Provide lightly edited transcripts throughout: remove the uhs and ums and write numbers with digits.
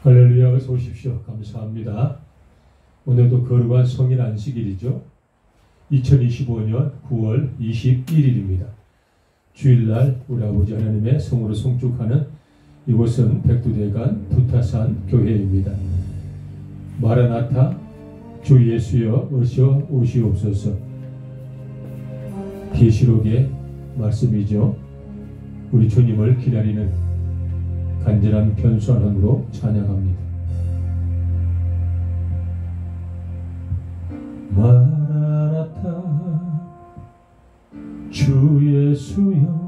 할렐루야, 어서 오십시오. 감사합니다. 오늘도 거룩한 성일 안식일이죠. 2025년 9월 21일입니다. 주일날 우리 아버지 하나님의 성으로 송축하는 이곳은 백두대간 부타산 교회입니다. 마라나타, 주 예수여 어서 오시옵소서. 계시록의 말씀이죠. 우리 주님을 기다리는 간절한 견수하는으로 찬양합니다. 마라나타 주 예수여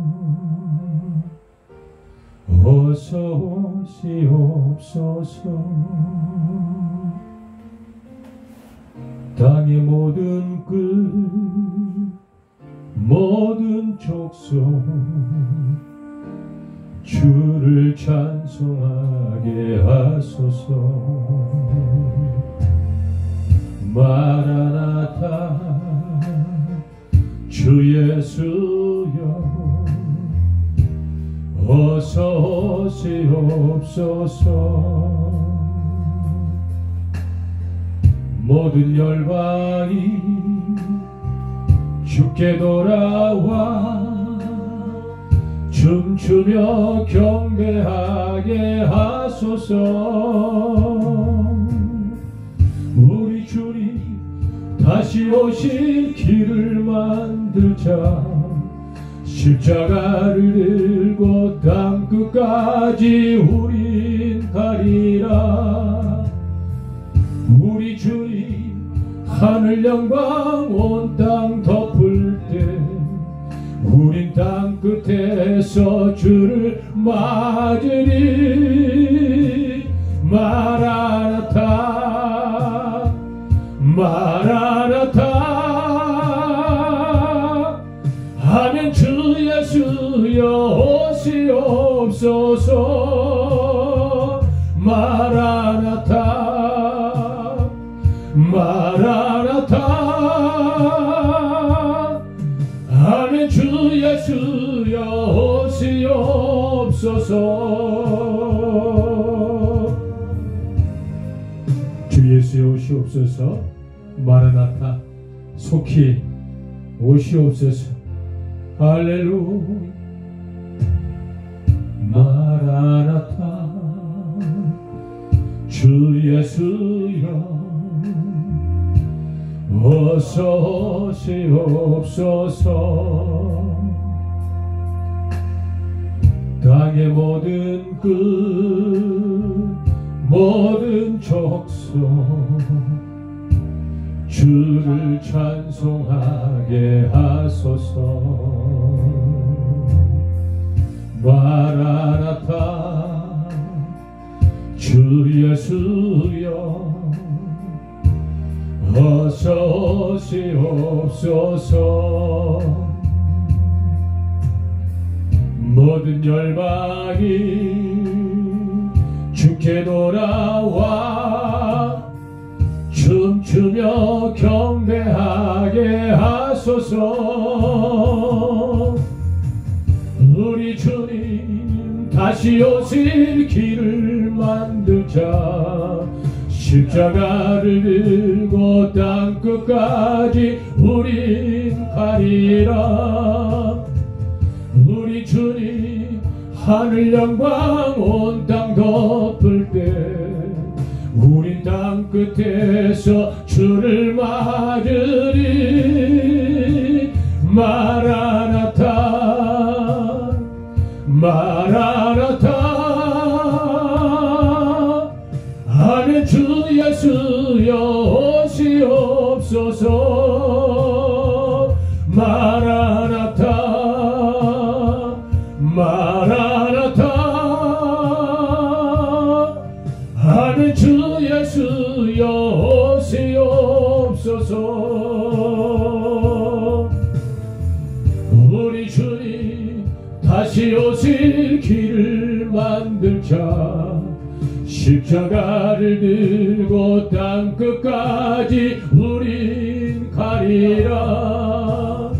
어서 오시옵소서. 땅의 모든 끝 모든 족속 주를 찬송하게 하소서. 마라나타 주 예수여 어서 오시옵소서. 모든 열방이 주께 돌아와 춤추며 경배하게 하소서. 우리 주님 다시 오실 길을 만들자. 십자가를 들고 땅끝까지 우린 가리라. 우리 주님 하늘 영광 온 땅 덮을 때 우린 땅끝에서 주를 맞으리. 마라나타 마라나타 하면 주 예수여 오시옵소서. 마라나타 마라나타 아멘. 주 예수여 오시옵소서. 주 예수여 오시옵소서. 마라나타 속히 오시옵소서. 할렐루야. 마라나타 주 예수여 어서 오시옵소서. 땅의 모든 끝 모든 족속 주를 찬송하게 하소서. 마라나타 주 예수여 어서 오시옵소서. 모든 열방이 주께 돌아와 춤추며 경배하게 하소서. 우리 주님 다시 오실 길을 만들자. 십자가를 들고 땅끝까지 우린 가리라. 우리 주님 하늘 영광 온 땅 덮을 때 우린 땅끝에서 주를 맞으리. 마라나타 마라나타 아멘. 주 예수여 오시옵소서. 마라나타 마라나타 아멘. 주 예수여 오시옵소서. 우리 주님 다시 오실 길을 만들자. 십자가를 들고 땅끝까지 우린 가리라.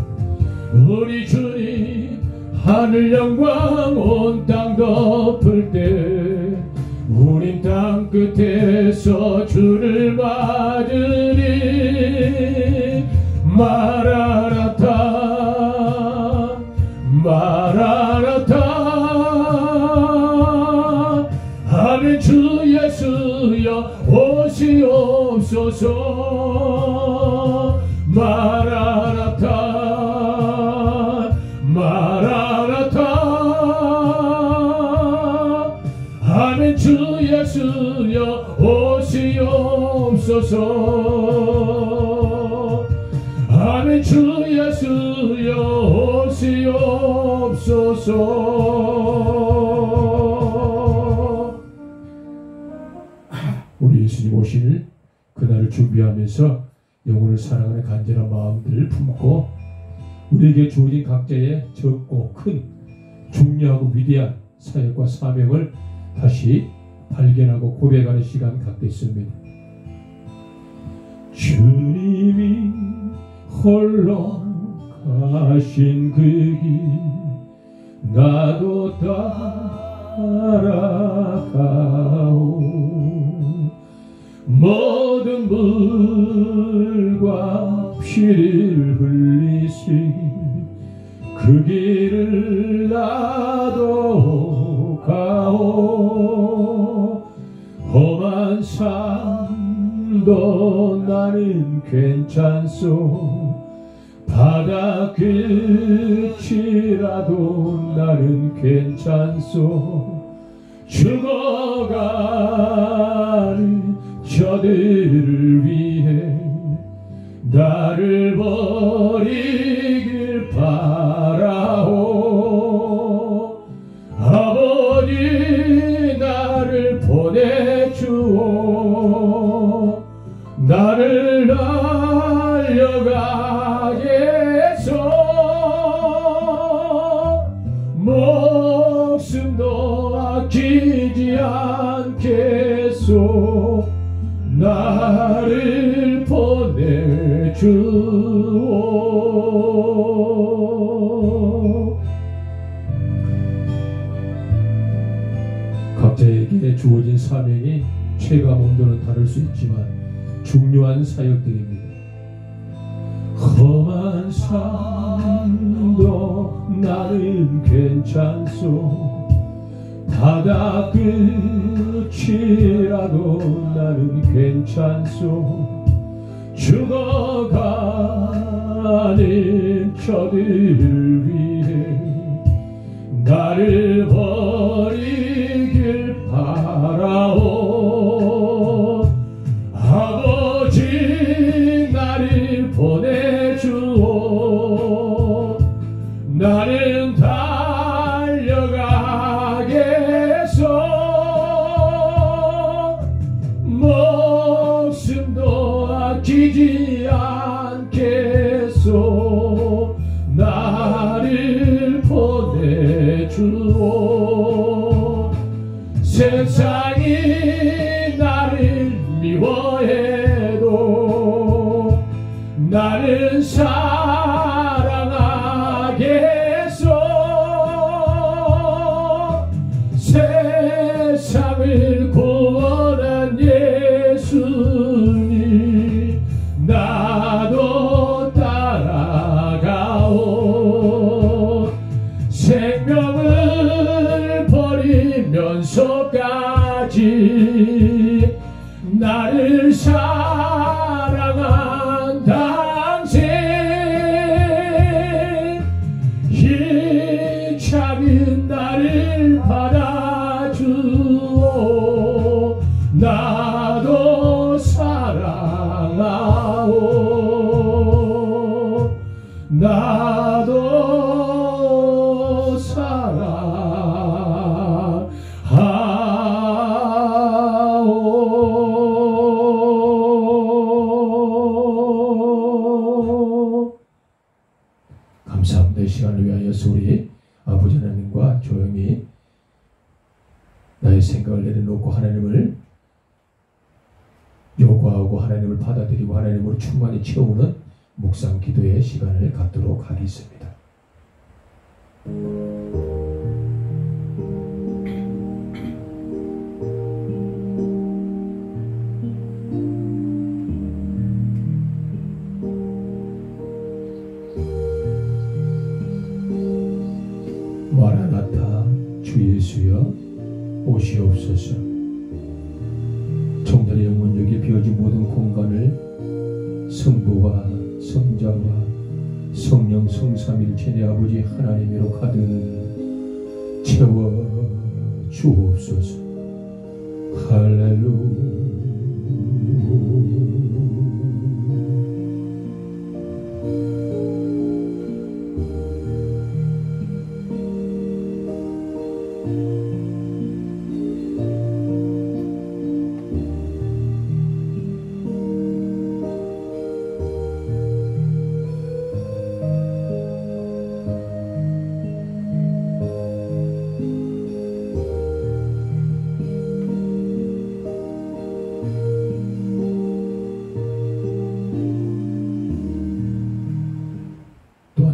우리 주님 하늘 영광 온 땅 덮을 때 우린 땅 끝에서 주를 맞으리. 마라나타 마라나타. 아멘. 주 예수여 오시옵소서. 마라나타 마라나타. 아멘. 주 예수여 오시옵소서. 아멘. 주 예수여 오시옵소서. 우리 예수님 오실 그날을 준비하면서 영혼을 사랑하는 간절한 마음들을 품고 우리에게 주어진 각자의 적고 큰 중요하고 위대한 사역과 사명을 다시 발견하고 고백하는 시간 갖겠습니다. 주님이 홀로 가신 그 길 나도 따라가오. 모든 물과 피를 흘리시 그 길을 나도 가오. 험한 삶도 나는 괜찮소. 바다 끝이라도 나는 괜찮소. 죽어가는 저들을 위해 나를 버리길 바라오. 아버지 나를 보내주오. 나를 날려가겠소. 목숨도 아끼지 않겠소. 나를 보내주오. 각자에게 주어진 사명이 체감 온도는 다를 수 있지만 중요한 사역들입니다. 험한 삶도 나는 괜찮소. 바다 끝이라도 나는 괜찮소. 죽어가는 저들을 위해 나를 버리길 바라오. 아버지 나를 보내주오. 나는 달려가겠소. 목숨도 아끼지 않겠소. 나를 보내주오. 세상이 나를 미워해도 나는 사랑하겠소. 세상을 구원한 예수님 나도 따라가오. 생명을 버리면서까지 나를 사랑한 당신 이 작은 나를 받아주오. 나도 사랑하오. 나도 사랑하오. 감사합니다. 이 시간을 위하여서 우리 아버지 하나님과 조용히 나의 생각을 내려놓고 하나님을 요구하고 하나님을 받아들이고 하나님으로 충만히 채우는 묵상 기도의 시간을 갖도록 하겠습니다. 오시옵소서. 종들의 영혼력에 비어진 모든 공간을 성부와 성자와 성령 성삼일체 내 아버지 하나님으로 가득 채워 주옵소서. 할렐루야.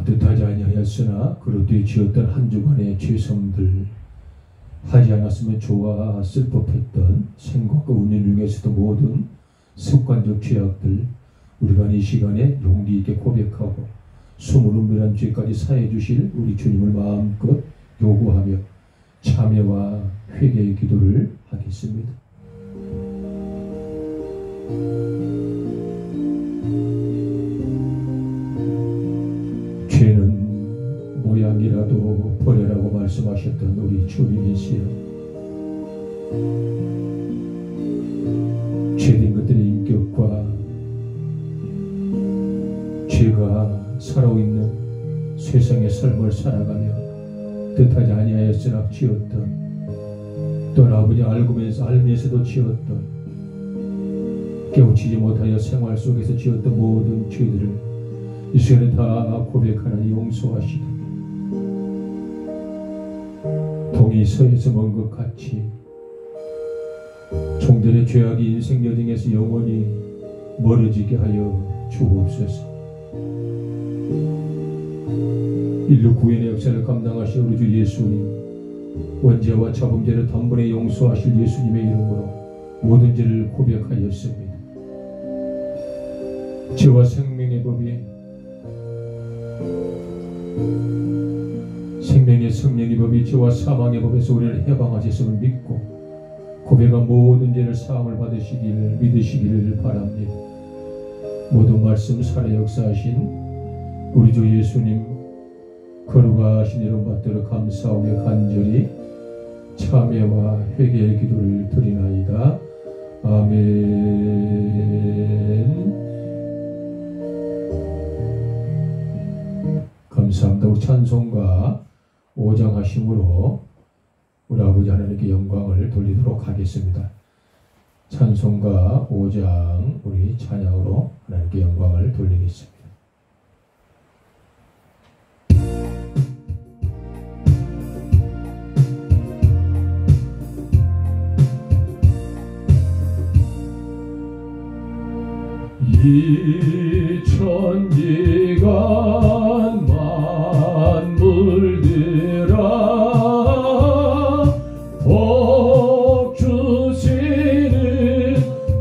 뜻하지 아니하였으나 그릇되이 지었던 한 주간의 죄성들, 하지 않았으면 좋았을 법했던 생각과 운영 중에서도 모든 습관적 죄악들, 우리가 이 시간에 용기 있게 고백하고 숨을 은밀한 죄까지 사해 주실 우리 주님을 마음껏 요구하며 참회와 회개의 기도를 하겠습니다. 죄는 모양이라도 버려라고 말씀하셨던 우리 주님이시여, 죄된 것들의 인격과 죄가 살아있는 세상의 삶을 살아가며 뜻하지 아니하였으나 지었던, 또한 아버지 알면서도 지었던, 깨우치지 못하여 생활 속에서 지었던 모든 죄들을 이 시간에 다 고백하니 용서하시다. 동이 서에서 먼 것 같이 종들의 죄악이 인생 여정에서 영원히 멀어지게 하여 주옵소서. 인류 구원의 역사를 감당하신 우리 주 예수님, 원죄와 자범죄를 단번에 용서하실 예수님의 이름으로 모든 죄를 고백하였습니다. 죄와 생명의 법이, 생명의 성령의 법이 죄와 사망의 법에서 우리를 해방하셨음을 믿고 고백한 모든 죄를 사함을 받으시기를 믿으시기를 바랍니다. 모든 말씀 살아 역사하신 우리 주 예수님 거룩하신 이름 받들어 감사하며 간절히 참회와 회개의 기도를 드리나이다. 아멘. 감사합니다. 우리 찬송가 5장 하심으로 우리 아버지 하나님께 영광을 돌리도록 하겠습니다. 찬송가 5장 우리 찬양으로 하나님께 영광을 돌리겠습니다. 이 천지간 만물들아 복 주시는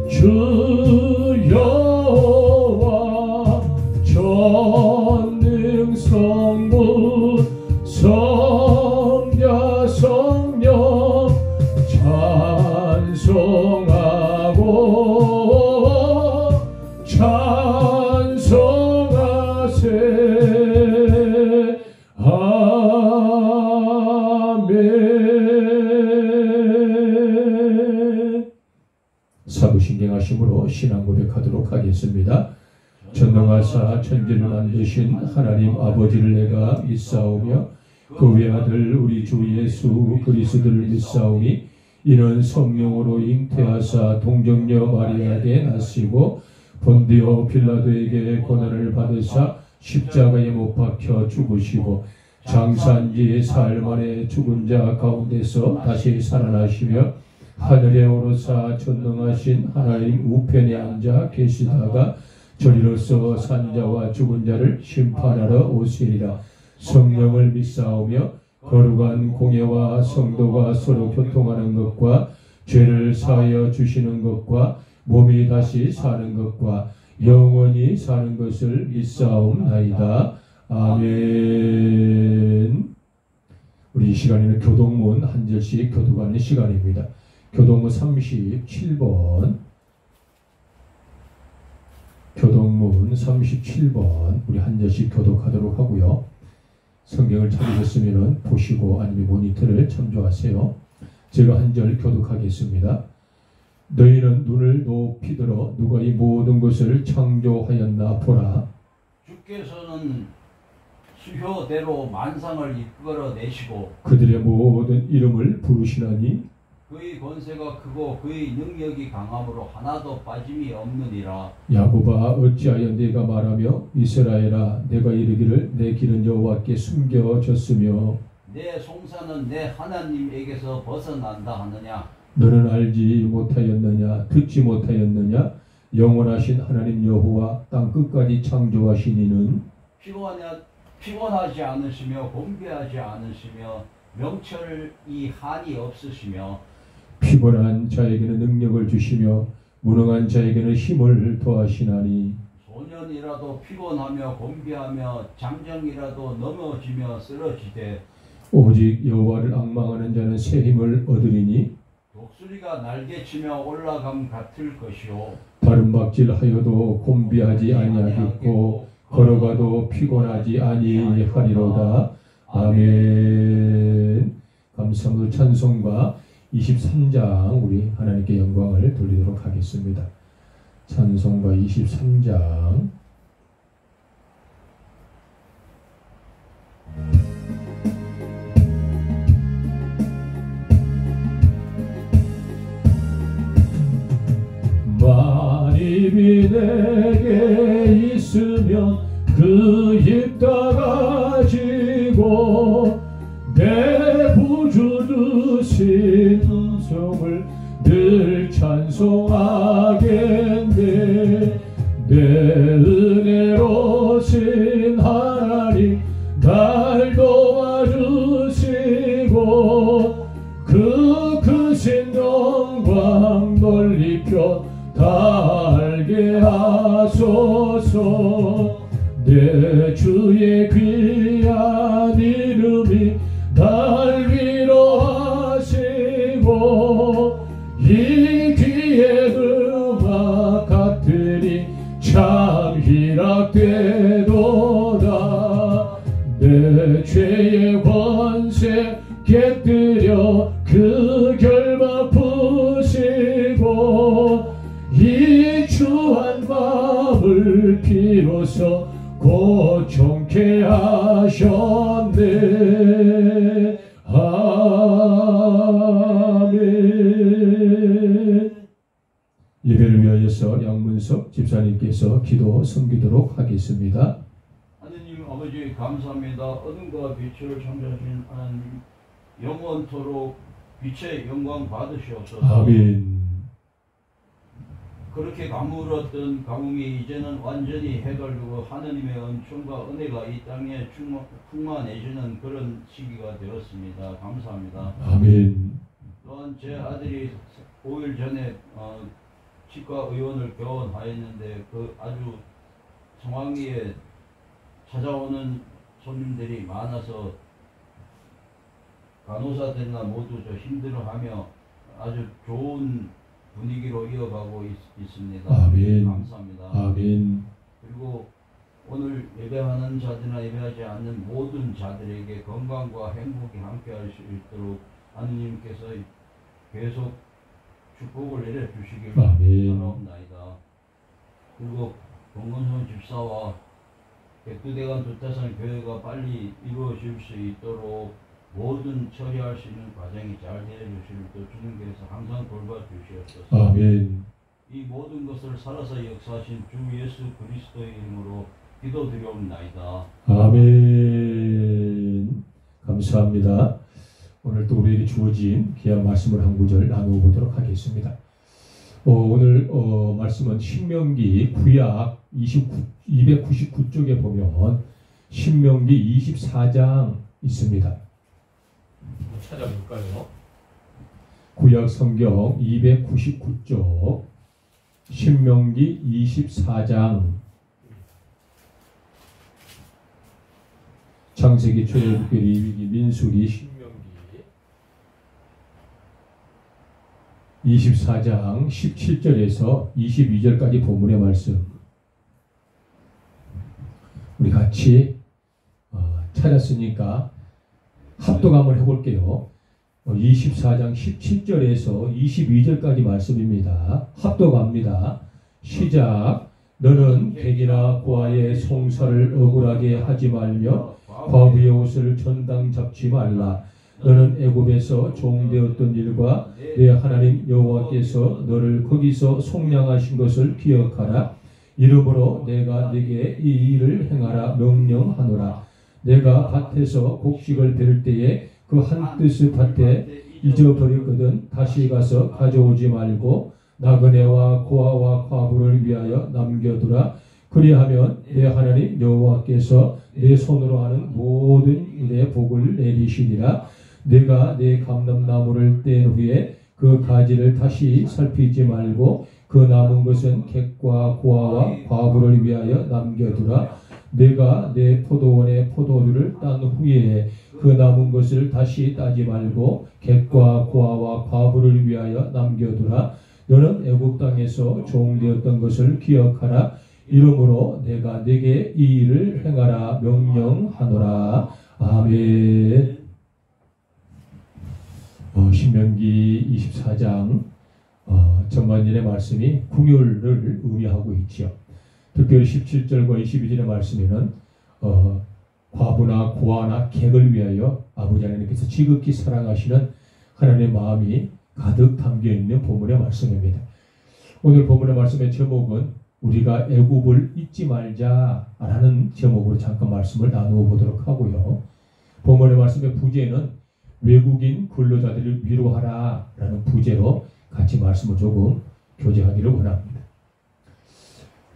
주 여호와 전능 성부 성자 성령 찬송하고 찬송하세. 아멘. 사부신경하심으로 신앙 고백하도록 하겠습니다. 전능하사 천지를 만드신 하나님 아버지를 내가 믿사오며 그 외아들 우리 주 예수 그리스도를 믿사오니 이는 성령으로 잉태하사 동정녀 마리아에게 나시고 본디오 빌라도에게 고난을 받으사 십자가에 못 박혀 죽으시고 장사한 지 사흘 만에 죽은 자 가운데서 다시 살아나시며 하늘에 오르사 전능하신 하나님 우편에 앉아 계시다가 저리로서 산자와 죽은 자를 심판하러 오시리라. 성령을 믿사오며 거룩한 공예와 성도가 서로 교통하는 것과 죄를 사하여 주시는 것과 몸이 다시 사는 것과 영원히 사는 것을 믿사옵나이다. 아멘. 우리 이 시간에는 교동문 한 절씩 교독하는 시간입니다. 교동문 37번, 교동문 37번 우리 한 절씩 교독하도록 하고요. 성경을 찾으셨으면 보시고 아니면 모니터를 참조하세요. 제가 한 절 교독하겠습니다. 너희는 눈을 높이 들어 누가 이 모든 것을 창조하였나 보라. 주께서는 수효대로 만상을 이끌어내시고 그들의 모든 이름을 부르시나니 그의 권세가 크고 그의 능력이 강함으로 하나도 빠짐이 없느니라. 야곱아 어찌하여 네가 말하며 이스라엘아 내가 이르기를 내 길은 여호와께 숨겨졌으며 내 송사는 내 하나님에게서 벗어난다 하느냐. 너는 알지 못하였느냐 듣지 못하였느냐 영원하신 하나님 여호와 땅 끝까지 창조하신 이는 피곤하지 않으시며 곤비하지 않으시며 명철이 한이 없으시며 피곤한 자에게는 능력을 주시며 무능한 자에게는 힘을 더하시나니 소년이라도 피곤하며 곤비하며 장정이라도 넘어지며 쓰러지되 오직 여호와를 앙망하는 자는 새 힘을 얻으리니 독수리가 날개치며 올라감 같을 것이요 다른 박질하여도 곤비하지 아니하겠고 걸어가도 피곤하지 아니하리로다. 아멘. 감사함으로 찬송가 23장 우리 하나님께 영광을 돌리도록 하겠습니다. 찬송가 23장 만입이 내게 있으면 그 입 다가지고 내 구주 주신 음성을 늘 찬송하겠네. 내 은혜로신 하나님 날 도와주시고 그 크신 영광 넓이켜 다 알게 하소서. 내 주의 귀한 이름이 날 위로하시고 이 귀에 음악 같으니 참 희락되도다. 내 죄의 권세 깨뜨려 그 결박 푸시고 이 주한 마음을 비로소 고총케 하셨네. 아멘. 예배를 위하여서 양문석 집사님께서 기도 섬기도록 하겠습니다. 하느님 아버지 감사합니다. 어둠과 빛을 창조하신 하나님 영원토록 빛의 영광 받으시옵소서. 아멘. 그렇게 가물었던 가뭄이 이제는 완전히 해결되고 하느님의 은총과 은혜가 이 땅에 충만해지는 그런 시기가 되었습니다. 감사합니다. 아멘. 또한 제 아들이 5일 전에 치과 의원을 개원하였는데 그 아주 상황리에 찾아오는 손님들이 많아서 간호사들이나 모두 저 힘들어하며 아주 좋은 분위기로 이어가고 있습니다. 아멘. 감사합니다. 아멘. 그리고 오늘 예배하는 자들이나 예배하지 않는 모든 자들에게 건강과 행복이 함께할 수 있도록 하느님께서 계속 축복을 내려주시길 바라옵나이다. 그리고 동건선 집사와 백두대간 두타산 교회가 빨리 이루어질 수 있도록 모든 처리할 수 있는 과정이 잘 되어주시길 또 주님께서 항상 돌봐주시옵소서. 아멘. 이 모든 것을 살아서 역사하신 주 예수 그리스도의 이름으로 기도드리옵나이다. 아멘. 감사합니다. 오늘 또 우리에게 주어진 귀한 말씀을 한 구절 나누어 보도록 하겠습니다. 오늘 말씀은 신명기 구약 299쪽에 보면 신명기 24장 있습니다. 찾아볼까요? 구약 성경 299쪽 신명기 24장 창세기, 출애굽기, 레위기, 민수기, 신명기 24장 17절에서 22절까지 본문의 말씀 우리 같이 찾았으니까 합독 한번 해볼게요. 24장 17절에서 22절까지 말씀입니다. 합독합니다. 시작. 너는 객이나 고아의 송사를 억울하게 하지 말며 과부의 옷을 전당 잡지 말라. 너는 애굽에서 종되었던 일과 내 하나님 여호와께서 너를 거기서 속량하신 것을 기억하라. 이러므로 내가 네게 이 일을 행하라 명령하노라. 내가 밭에서 곡식을 베를 때에 그 한 뜻의 밭에 잊어버렸거든 다시 가서 가져오지 말고 나그네와 고아와 과부를 위하여 남겨두라. 그리하면 내 하나님 여호와께서 내 손으로 하는 모든 일에 복을 내리시리라. 내가 내 감람나무를 뗀 후에 그 가지를 다시 살피지 말고 그 남은 것은 객과 고아와 과부를 위하여 남겨두라. 내가 내 포도원의 포도주를 딴 후에 그 남은 것을 다시 따지 말고 객과 고아와 과부를 위하여 남겨두라. 너는 애굽 땅에서 종되었던 것을 기억하라. 이러므로 내가 네게 이 일을 행하라 명령하노라. 아멘. 신명기 24장 전반전의 말씀이 궁율을 의미하고 있지요. 특별히 17절과 22절의 말씀에는 과부나 고아나 객을 위하여 아버지 하나님께서 지극히 사랑하시는 하나님의 마음이 가득 담겨있는 본문의 말씀입니다. 오늘 본문의 말씀의 제목은 우리가 애굽을 잊지 말자라는 제목으로 잠깐 말씀을 나누어 보도록 하고요. 본문의 말씀의 부제는 외국인 근로자들을 위로하라라는 부제로 같이 말씀을 조금 교제하기를 원합니다.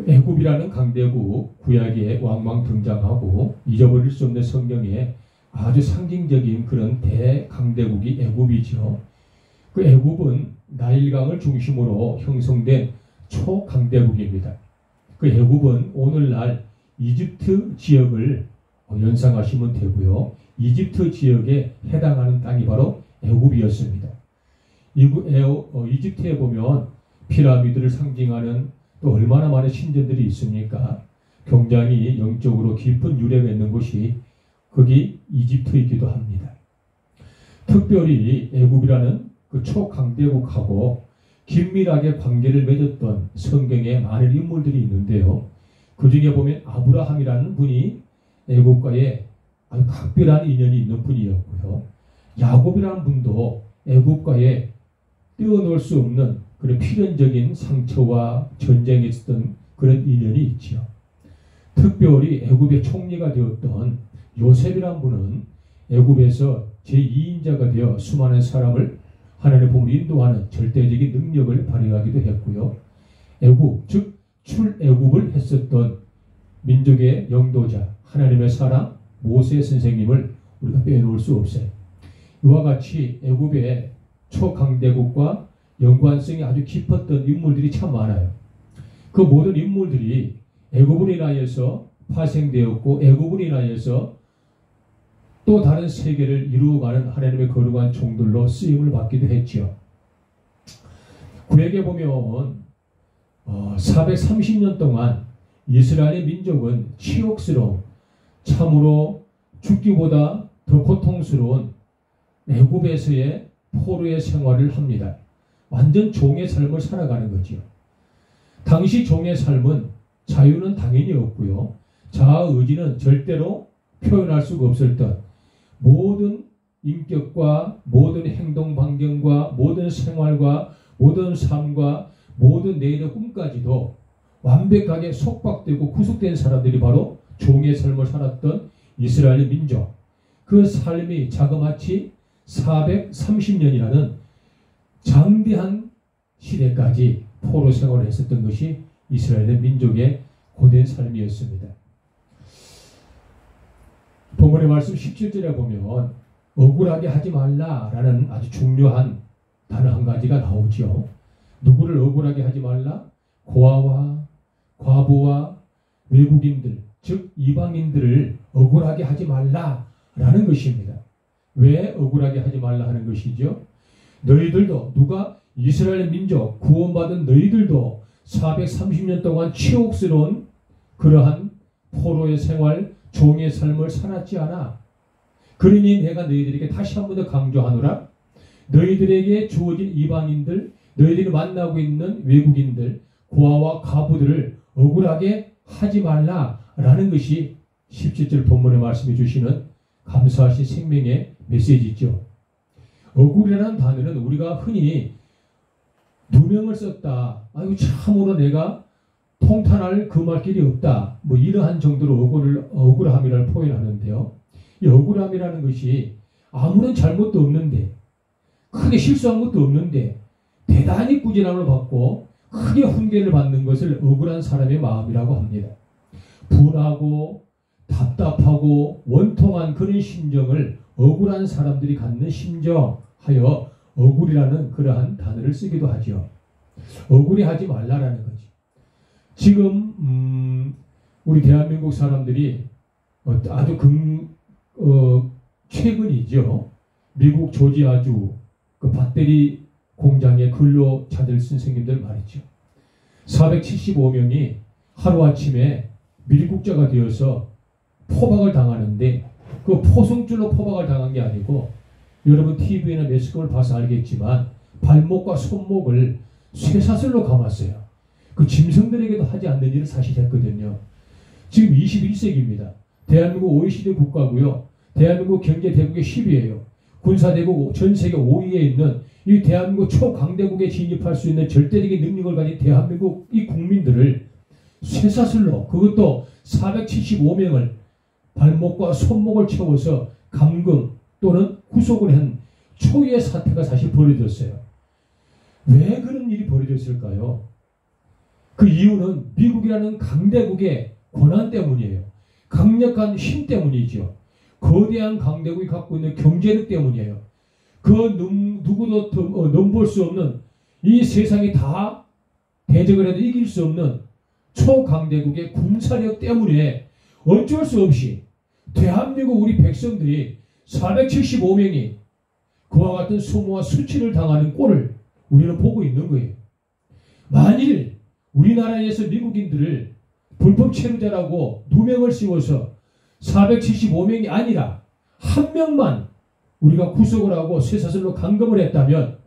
애굽이라는 강대국 구약에 왕왕 등장하고 잊어버릴 수 없는 성경에 아주 상징적인 그런 대강대국이 애굽이죠. 그 애굽은 나일강을 중심으로 형성된 초강대국입니다. 그 애굽은 오늘날 이집트 지역을 연상하시면 되고요. 이집트 지역에 해당하는 땅이 바로 애굽이었습니다. 이집트에 보면 피라미드를 상징하는 또 얼마나 많은 신전들이 있습니까? 굉장히 영적으로 깊은 유래가 있는 곳이 거기 이집트이기도 합니다. 특별히 애굽이라는 그 초강대국하고 긴밀하게 관계를 맺었던 성경에 많은 인물들이 있는데요. 그 중에 보면 아브라함이라는 분이 애굽과의 아주 각별한 인연이 있는 분이었고요. 야곱이라는 분도 애굽과의 떼어놓을 수 없는 그런 필연적인 상처와 전쟁에 있었던 그런 인연이 있지요. 특별히 애굽의 총리가 되었던 요셉이라는 분은 애굽에서 제2인자가 되어 수많은 사람을 하나님의 복음으로 인도하는 절대적인 능력을 발휘하기도 했고요. 애굽, 즉 출애굽을 했었던 민족의 영도자, 하나님의 사람 모세 선생님을 우리가 빼놓을 수 없어요. 이와 같이 애굽의 초강대국과 연관성이 아주 깊었던 인물들이 참 많아요. 그 모든 인물들이 애굽으로 인하여서 파생되었고 애굽으로 인하여서 또 다른 세계를 이루어가는 하나님의 거룩한 종들로 쓰임을 받기도 했지요. 구약에 보면 430년 동안 이스라엘의 민족은 치욕스러운 참으로 죽기보다 더 고통스러운 애굽에서의 포로의 생활을 합니다. 완전 종의 삶을 살아가는 거죠. 당시 종의 삶은 자유는 당연히 없고요. 자아 의지는 절대로 표현할 수가 없었던 모든 인격과 모든 행동 반경과 모든 생활과 모든 삶과 모든 내일의 꿈까지도 완벽하게 속박되고 구속된 사람들이 바로 종의 삶을 살았던 이스라엘 민족. 그 삶이 자그마치 430년이라는 장대한 시대까지 포로 생활을 했었던 것이 이스라엘의 민족의 고된 삶이었습니다. 본문의 말씀 17절에 보면 억울하게 하지 말라라는 아주 중요한 단어 한 가지가 나오죠. 누구를 억울하게 하지 말라? 고아와 과부와 외국인들, 즉 이방인들을 억울하게 하지 말라라는 것입니다. 왜 억울하게 하지 말라 하는 것이죠? 너희들도 누가 이스라엘 민족 구원받은 너희들도 430년 동안 치욕스러운 그러한 포로의 생활, 종의 삶을 살았지 않아. 그러니 내가 너희들에게 다시 한 번 더 강조하노라. 너희들에게 주어진 이방인들, 너희들이 만나고 있는 외국인들, 고아와 과부들을 억울하게 하지 말라라는 것이 17절 본문에 말씀해 주시는 감사하신 생명의 메시지죠. 억울이라는 단어는 우리가 흔히 누명을 썼다. 아이고 참으로 내가 통탄할 금할 길이 없다. 뭐 이러한 정도로 억울함이라를 표현하는데요. 이 억울함이라는 것이 아무런 잘못도 없는데 크게 실수한 것도 없는데 대단히 꾸지람을 받고 크게 훈계를 받는 것을 억울한 사람의 마음이라고 합니다. 분하고 답답하고 원통한 그런 심정을 억울한 사람들이 갖는 심정하여 억울이라는 그러한 단어를 쓰기도 하죠. 억울해 하지 말라라는 거지. 지금 우리 대한민국 사람들이 아주 최근이죠. 미국 조지아주 그 배터리 공장의 근로자들 선생님들 말이죠. 475명이 하루아침에 밀국자가 되어서 포박을 당하는데 그 포승줄로 포박을 당한 게 아니고 여러분 TV나 매스컴을 봐서 알겠지만 발목과 손목을 쇠사슬로 감았어요. 그 짐승들에게도 하지 않는 일을 사실 했거든요. 지금 21세기입니다. 대한민국 OECD 국가고요. 대한민국 경제 대국의 10위예요. 군사대국 전 세계 5위에 있는 이 대한민국 초강대국에 진입할 수 있는 절대적인 능력을 가진 대한민국 이 국민들을 쇠사슬로 그것도 475명을 발목과 손목을 채워서 감금 또는 구속을 한 초유의 사태가 사실 벌어졌어요. 왜 그런 일이 벌어졌을까요? 그 이유는 미국이라는 강대국의 권한 때문이에요. 강력한 힘 때문이죠. 거대한 강대국이 갖고 있는 경제력 때문이에요. 그 누구도 넘볼 수 없는 이 세상이 다 대적을 해도 이길 수 없는 초강대국의 군사력 때문에 어쩔 수 없이 대한민국 우리 백성들이 475명이 그와 같은 수모와 수치를 당하는 꼴을 우리는 보고 있는 거예요. 만일 우리나라에서 미국인들을 불법 체류자라고 누명을 씌워서 475명이 아니라 한 명만 우리가 구속을 하고 쇠사슬로 감금을 했다면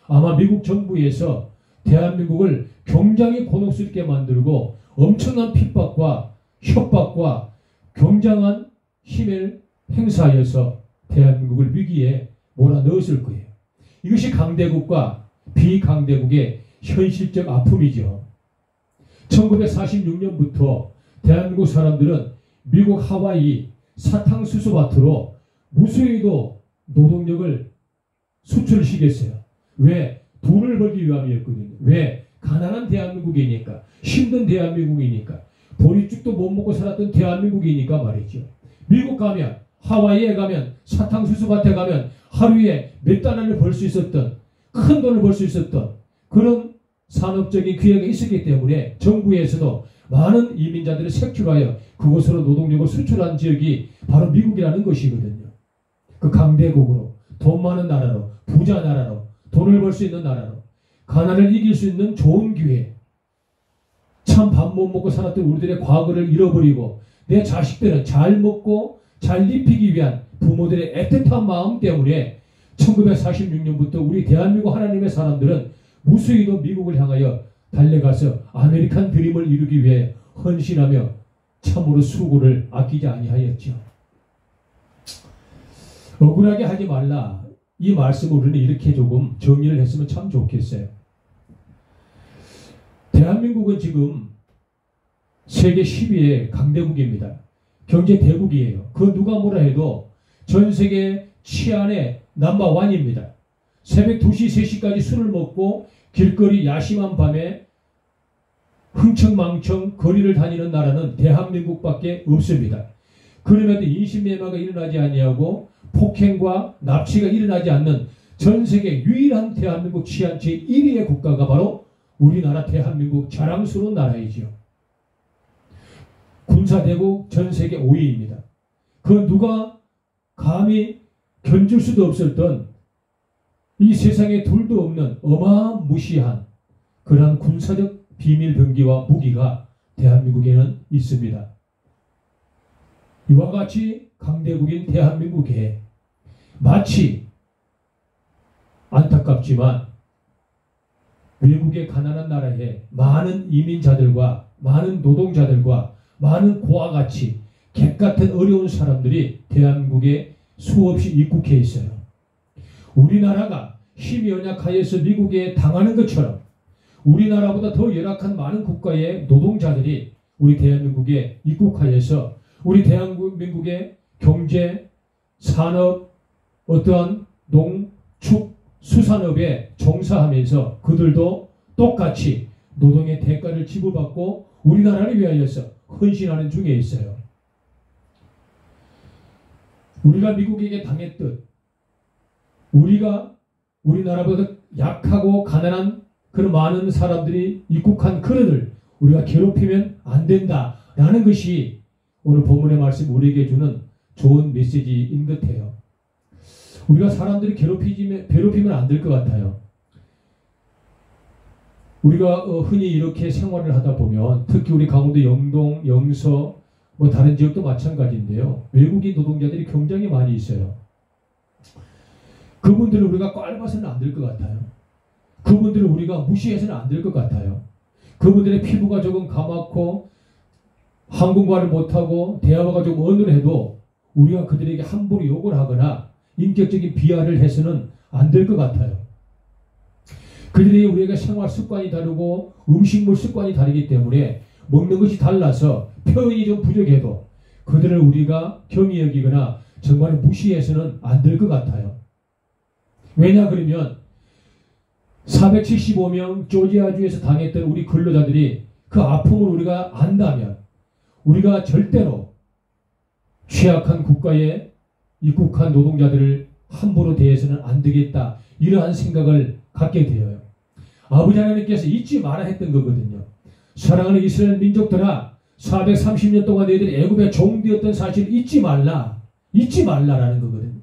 아마 미국 정부에서 대한민국을 굉장히 곤혹스럽게 만들고 엄청난 핍박과 협박과 굉장한 힘을 행사하여서 대한민국을 위기에 몰아넣었을 거예요. 이것이 강대국과 비강대국의 현실적 아픔이죠. 1946년부터 대한민국 사람들은 미국 하와이 사탕수수밭으로 무수히도 노동력을 수출시켰어요. 왜? 돈을 벌기 위함이었거든요. 왜? 가난한 대한민국이니까, 힘든 대한민국이니까, 보리죽도 못 먹고 살았던 대한민국이니까 말이죠. 미국 가면, 하와이에 가면, 사탕수수밭에 가면 하루에 몇 달러를 벌 수 있었던, 큰 돈을 벌 수 있었던 그런 산업적인 기회가 있었기 때문에 정부에서도 많은 이민자들을 색출하여 그곳으로 노동력을 수출한 지역이 바로 미국이라는 것이거든요. 그 강대국으로, 돈 많은 나라로, 부자 나라로, 돈을 벌 수 있는 나라로, 가난을 이길 수 있는 좋은 기회. 참 밥 못 먹고 살았던 우리들의 과거를 잃어버리고 내 자식들은 잘 먹고 잘 입히기 위한 부모들의 애틋한 마음 때문에 1946년부터 우리 대한민국 하나님의 사람들은 무수히도 미국을 향하여 달려가서 아메리칸 드림을 이루기 위해 헌신하며 참으로 수고를 아끼지 아니하였죠. 억울하게 하지 말라. 이 말씀을 우리는 이렇게 조금 정리를 했으면 참 좋겠어요. 대한민국은 지금 세계 10위의 강대국입니다. 경제 대국이에요. 그 누가 뭐라 해도 전 세계 치안의 넘버원입니다. 새벽 2시, 3시까지 술을 먹고 길거리 야심한 밤에 흥청망청 거리를 다니는 나라는 대한민국밖에 없습니다. 그럼에도 인신매매가 일어나지 아니하고 폭행과 납치가 일어나지 않는 전 세계 유일한 대한민국 치안 제1위의 국가가 바로 우리나라 대한민국 자랑스러운 나라이죠. 군사대국 전 세계 5위입니다. 그 누가 감히 견줄 수도 없었던 이 세상에 둘도 없는 어마무시한 그러한 군사적 비밀병기와 무기가 대한민국에는 있습니다. 이와 같이 강대국인 대한민국에 마치 안타깝지만 외국의 가난한 나라에 많은 이민자들과 많은 노동자들과 많은 고아 같이 객 같은 어려운 사람들이 대한민국에 수없이 입국해 있어요. 우리나라가 힘이 연약하여서 미국에 당하는 것처럼 우리나라보다 더 열악한 많은 국가의 노동자들이 우리 대한민국에 입국하여서 우리 대한민국의 경제, 산업, 어떠한 농축, 수산업에 종사하면서 그들도 똑같이 노동의 대가를 지불받고 우리나라를 위하여서 헌신하는 중에 있어요. 우리가 미국에게 당했듯 우리가 우리나라보다 약하고 가난한 그런 많은 사람들이 입국한 그들을 우리가 괴롭히면 안 된다라는 것이 오늘 본문의 말씀 우리에게 주는 좋은 메시지인 것 같아요. 우리가 사람들이 괴롭히면 안 될 것 같아요. 우리가 흔히 이렇게 생활을 하다 보면 특히 우리 강원도 영동, 영서 뭐 다른 지역도 마찬가지인데요. 외국인 노동자들이 굉장히 많이 있어요. 그분들을 우리가 꽐봐서는 안 될 것 같아요. 그분들을 우리가 무시해서는 안 될 것 같아요. 그분들의 피부가 조금 까맣고 한국말을 못하고 대화가 좀 어눌해도 우리가 그들에게 함부로 욕을 하거나 인격적인 비하를 해서는 안 될 것 같아요. 그들이 우리가 생활 습관이 다르고 음식물 습관이 다르기 때문에 먹는 것이 달라서 표현이 좀 부족해도 그들을 우리가 경히 여기거나 정말 무시해서는 안 될 것 같아요. 왜냐 그러면 475명 조지아주에서 당했던 우리 근로자들이 그 아픔을 우리가 안다면 우리가 절대로 취약한 국가에 입국한 노동자들을 함부로 대해서는 안 되겠다. 이러한 생각을 갖게 되어요. 아버지 하나님께서 잊지 마라 했던 거거든요. 사랑하는 이스라엘 민족들아 430년 동안 너희들이 애굽의 종되었던 사실을 잊지 말라. 잊지 말라라는 거거든요.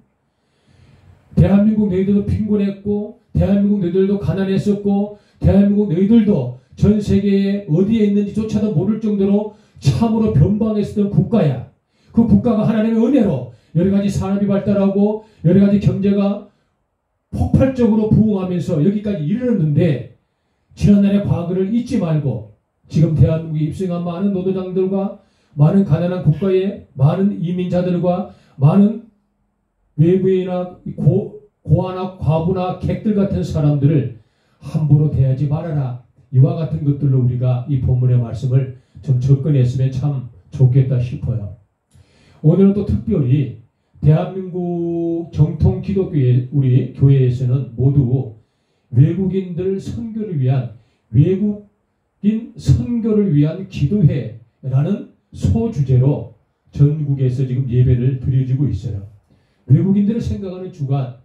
대한민국 너희들도 빈곤했고 대한민국 너희들도 가난했었고 대한민국 너희들도 전 세계에 어디에 있는지조차도 모를 정도로 참으로 변방했었던 국가야. 그 국가가 하나님의 은혜로 여러 가지 산업이 발달하고 여러 가지 경제가 폭발적으로 부흥하면서 여기까지 이르렀는데 지난날의 과거를 잊지 말고 지금 대한민국에 입성한 많은 노동자들과 많은 가난한 국가의 많은 이민자들과 많은 외부인이나 고아나 과부나 객들 같은 사람들을 함부로 대하지 말아라. 이와 같은 것들로 우리가 이 본문의 말씀을 좀 접근했으면 참 좋겠다 싶어요. 오늘은 또 특별히 대한민국 정통 기독교의 우리 교회에서는 모두 외국인들 선교를 위한 외국인 선교를 위한 기도회라는 소주제로 전국에서 지금 예배를 드려지고 있어요. 외국인들을 생각하는 주간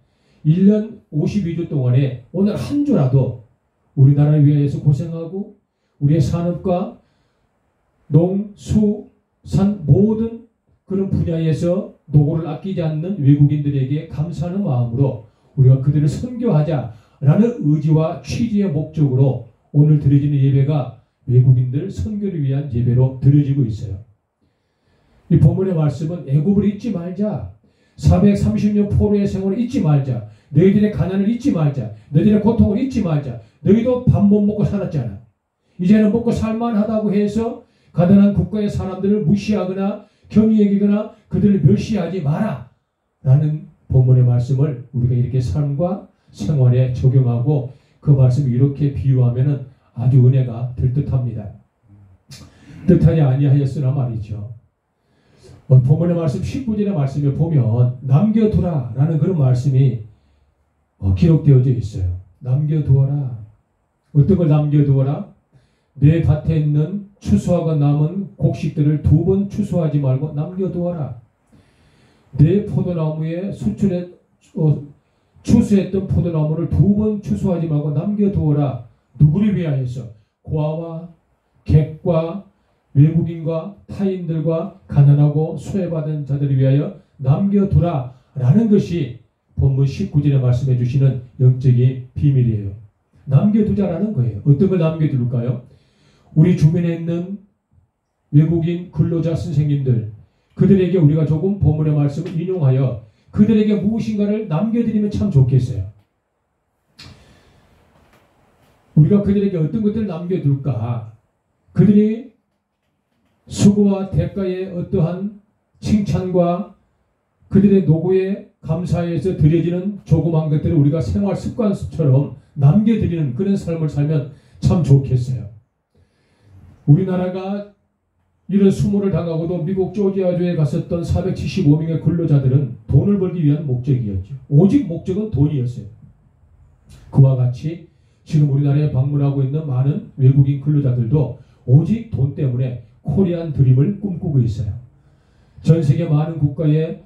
1년 52주 동안에 오늘 한 주라도 우리나라를 위해서 고생하고 우리의 산업과 농, 수, 산 모든 그런 분야에서 노고를 아끼지 않는 외국인들에게 감사하는 마음으로 우리가 그들을 선교하자라는 의지와 취지의 목적으로 오늘 드려지는 예배가 외국인들 선교를 위한 예배로 드려지고 있어요. 이 본문의 말씀은 애굽을 잊지 말자. 430년 포로의 생활을 잊지 말자. 너희들의 가난을 잊지 말자. 너희들의 고통을 잊지 말자. 너희도 밥 못 먹고 살았잖아. 이제는 먹고 살만하다고 해서 가난한 국가의 사람들을 무시하거나 경히 여기거나 그들을 멸시하지 마라. 라는 본문의 말씀을 우리가 이렇게 삶과 생활에 적용하고 그 말씀을 이렇게 비유하면 아주 은혜가 될 듯합니다. 뜻하지 아니하였으나 말이죠. 본문의 말씀 19절의 말씀에 보면 남겨두라 라는 그런 말씀이 기록되어져 있어요. 남겨두어라. 어떤 걸 남겨두어라? 내 밭에 있는 추수하고 남은 곡식들을 2번 추수하지 말고 남겨두어라. 내 포도나무에 추수했던 포도나무를 2번 추수하지 말고 남겨두어라. 누구를 위하여서? 고아와 객과 외국인과 타인들과 가난하고 소외받은 자들을 위하여 남겨두라 라는 것이 본문 19절에 말씀해 주시는 영적인 비밀이에요. 남겨두자라는 거예요. 어떤 걸 남겨둘까요? 우리 주변에 있는 외국인 근로자 선생님들, 그들에게 우리가 조금 본문의 말씀을 인용하여 그들에게 무엇인가를 남겨드리면 참 좋겠어요. 우리가 그들에게 어떤 것들을 남겨둘까? 그들이 수고와 대가의 어떠한 칭찬과 그들의 노고에 감사해서 드려지는 조그만 것들을 우리가 생활 습관처럼 남겨드리는 그런 삶을 살면 참 좋겠어요. 우리나라가 이런 수모를 당하고도 미국 조지아주에 갔었던 475명의 근로자들은 돈을 벌기 위한 목적이었죠. 오직 목적은 돈이었어요. 그와 같이 지금 우리나라에 방문하고 있는 많은 외국인 근로자들도 오직 돈 때문에 코리안 드림을 꿈꾸고 있어요. 전 세계 많은 국가에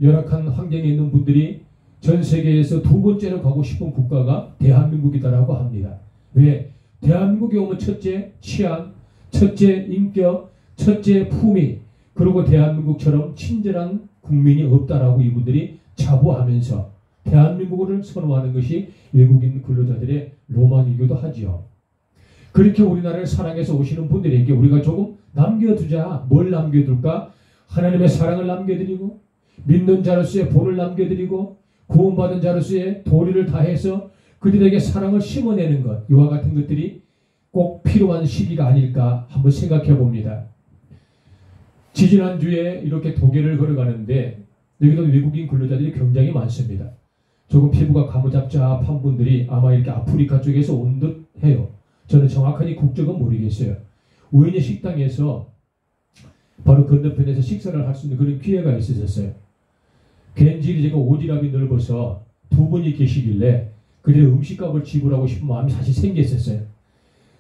열악한 환경에 있는 분들이 전 세계에서 두 번째로 가고 싶은 국가가 대한민국이다라고 합니다. 왜? 대한민국에 오면 첫째 치안, 첫째 인격, 첫째 품위, 그리고 대한민국처럼 친절한 국민이 없다라고 이분들이 자부하면서 대한민국을 선호하는 것이 외국인 근로자들의 로망이기도 하지요. 그렇게 우리나라를 사랑해서 오시는 분들에게 우리가 조금 남겨두자. 뭘 남겨둘까? 하나님의 사랑을 남겨드리고 믿는 자로서의 본을 남겨드리고 구원받은 자로서의 도리를 다해서 그들에게 사랑을 심어내는 것, 이와 같은 것들이 꼭 필요한 시기가 아닐까 한번 생각해 봅니다. 지지난주에 이렇게 독일을 걸어가는데 여기도 외국인 근로자들이 굉장히 많습니다. 조금 피부가 가무잡잡한 분들이 아마 이렇게 아프리카 쪽에서 온 듯 해요. 저는 정확하게 국적은 모르겠어요. 우연히 식당에서 바로 건너편에서 식사를 할 수 있는 그런 기회가 있었어요. 괜시리 제가 오지랖이 넓어서 두 분이 계시길래 그들의 음식값을 지불하고 싶은 마음이 사실 생겼었어요.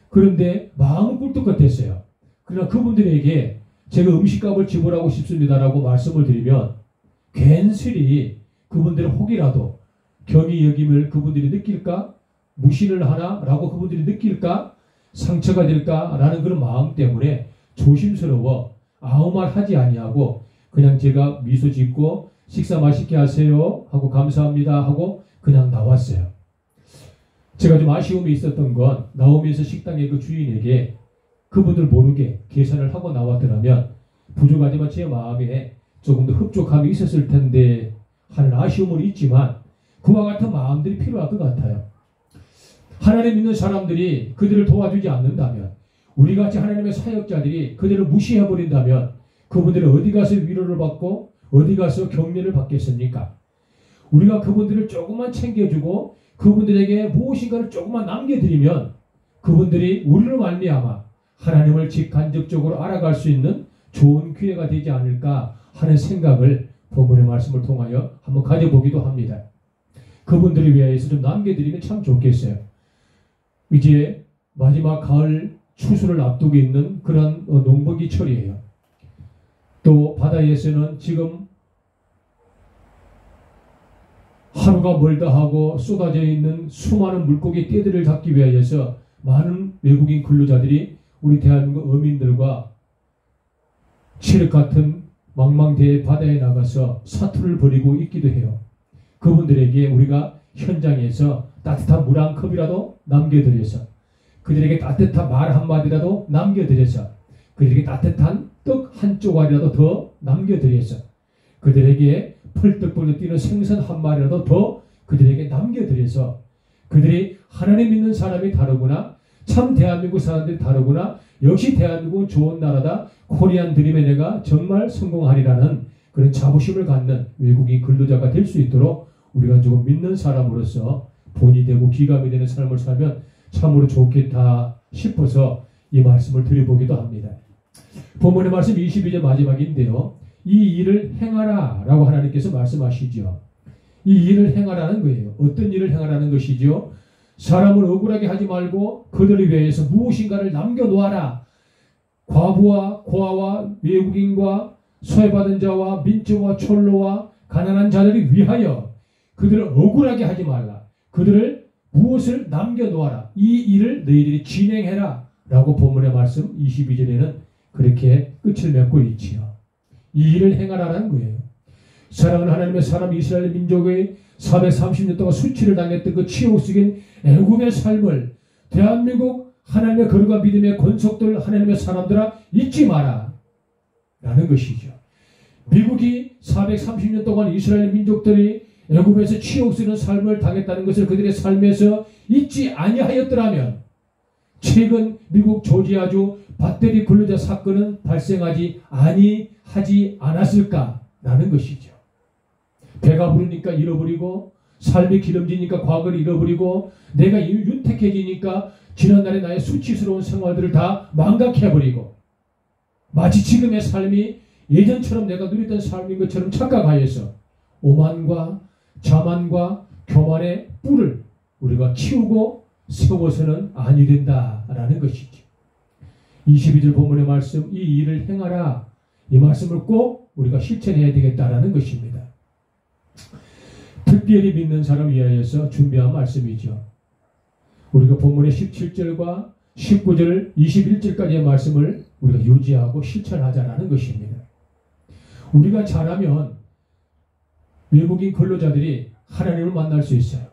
그런데 마음은 꿀떡 같았어요. 그러나 그분들에게 제가 음식값을 지불하고 싶습니다라고 말씀을 드리면 괜스레 그분들의 혹이라도 경이 여김을 그분들이 느낄까? 무시를 하나? 라고 그분들이 느낄까? 상처가 될까라는 그런 마음 때문에 조심스러워 아무 말 하지 아니하고 그냥 제가 미소 짓고 식사 맛있게 하세요 하고 감사합니다 하고 그냥 나왔어요. 제가 좀 아쉬움이 있었던 건 나오면서 식당의 그 주인에게 그분들 모르게 계산을 하고 나왔더라면 부족하지만 제 마음에 조금 더 흡족함이 있었을 텐데 하는 아쉬움은 있지만 그와 같은 마음들이 필요할 것 같아요. 하나님 믿는 사람들이 그들을 도와주지 않는다면 우리같이 하나님의 사역자들이 그들을 무시해버린다면 그분들은 어디 가서 위로를 받고 어디 가서 격려를 받겠습니까? 우리가 그분들을 조금만 챙겨주고 그분들에게 무엇인가를 조금만 남겨드리면 그분들이 우리로 말미암아 하나님을 직간접적으로 알아갈 수 있는 좋은 기회가 되지 않을까 하는 생각을 본문의 말씀을 통하여 한번 가져보기도 합니다. 그분들을 위하여서 좀 남겨드리면 참 좋겠어요. 이제 마지막 가을 추수를 앞두고 있는 그런 농번기철이에요. 또 바다에서는 지금 하루가 멀다 하고 쏟아져 있는 수많은 물고기 떼들을 잡기 위하여서 많은 외국인 근로자들이 우리 대한민국 어민들과 칠흑 같은 망망대해 바다에 나가서 사투를 벌이고 있기도 해요. 그분들에게 우리가 현장에서 따뜻한 물 한 컵이라도 남겨드려서 그들에게 따뜻한 말 한마디라도 남겨드려서 그들에게 따뜻한 떡 한 조각이라도 더 남겨드려서 그들에게 펄떡펄떡 뛰는 생선 한 마리라도 더 그들에게 남겨드려서 그들이 하나님 믿는 사람이 다르구나, 참 대한민국 사람들이 다르구나, 역시 대한민국은 좋은 나라다, 코리안 드림에 내가 정말 성공하리라는 그런 자부심을 갖는 외국인 근로자가 될 수 있도록 우리가 조금 믿는 사람으로서 본이 되고 귀감이 되는 삶을 살면 참으로 좋겠다 싶어서 이 말씀을 드려보기도 합니다. 본문의 말씀 22절 마지막인데요. 이 일을 행하라 라고 하나님께서 말씀하시죠. 이 일을 행하라는 거예요. 어떤 일을 행하라는 것이죠? 사람을 억울하게 하지 말고 그들을 위해서 무엇인가를 남겨놓아라. 과부와 고아와 외국인과 소외받은 자와 민초와 촐로와 가난한 자들을 위하여 그들을 억울하게 하지 말라. 그들을 무엇을 남겨놓아라. 이 일을 너희들이 진행해라 라고 본문의 말씀 22절에는 그렇게 끝을 맺고 있지요. 이 일을 행하라는 거예요. 사랑하는 하나님의 사람 이스라엘 민족의 430년 동안 수치를 당했던 그 치욕 속인 애굽의 삶을 대한민국 하나님의 거룩한 믿음의 권속들 하나님의 사람들아 잊지 마라 라는 것이죠. 미국이 430년 동안 이스라엘 민족들이 애굽에서 치욕 속인 삶을 당했다는 것을 그들의 삶에서 잊지 아니하였더라면 최근 미국 조지아주 밧데리 근로자 사건은 발생하지 하지 않았을까라는 것이죠. 배가 부르니까 잃어버리고 삶이 기름지니까 과거를 잃어버리고 내가 윤택해지니까 지난날의 나의 수치스러운 생활들을 다 망각해버리고 마치 지금의 삶이 예전처럼 내가 누리던 삶인 것처럼 착각하여서 오만과 자만과 교만의 뿔을 우리가 키우고 세워서는 아니 된다라는 것이죠. 22절 본문의 말씀 이 일을 행하라 이 말씀을 꼭 우리가 실천해야 되겠다라는 것입니다. 특별히 믿는 사람 위하여서 준비한 말씀이죠. 우리가 본문의 17절과 19절 21절까지의 말씀을 우리가 유지하고 실천하자라는 것입니다. 우리가 잘하면 외국인 근로자들이 하나님을 만날 수 있어요.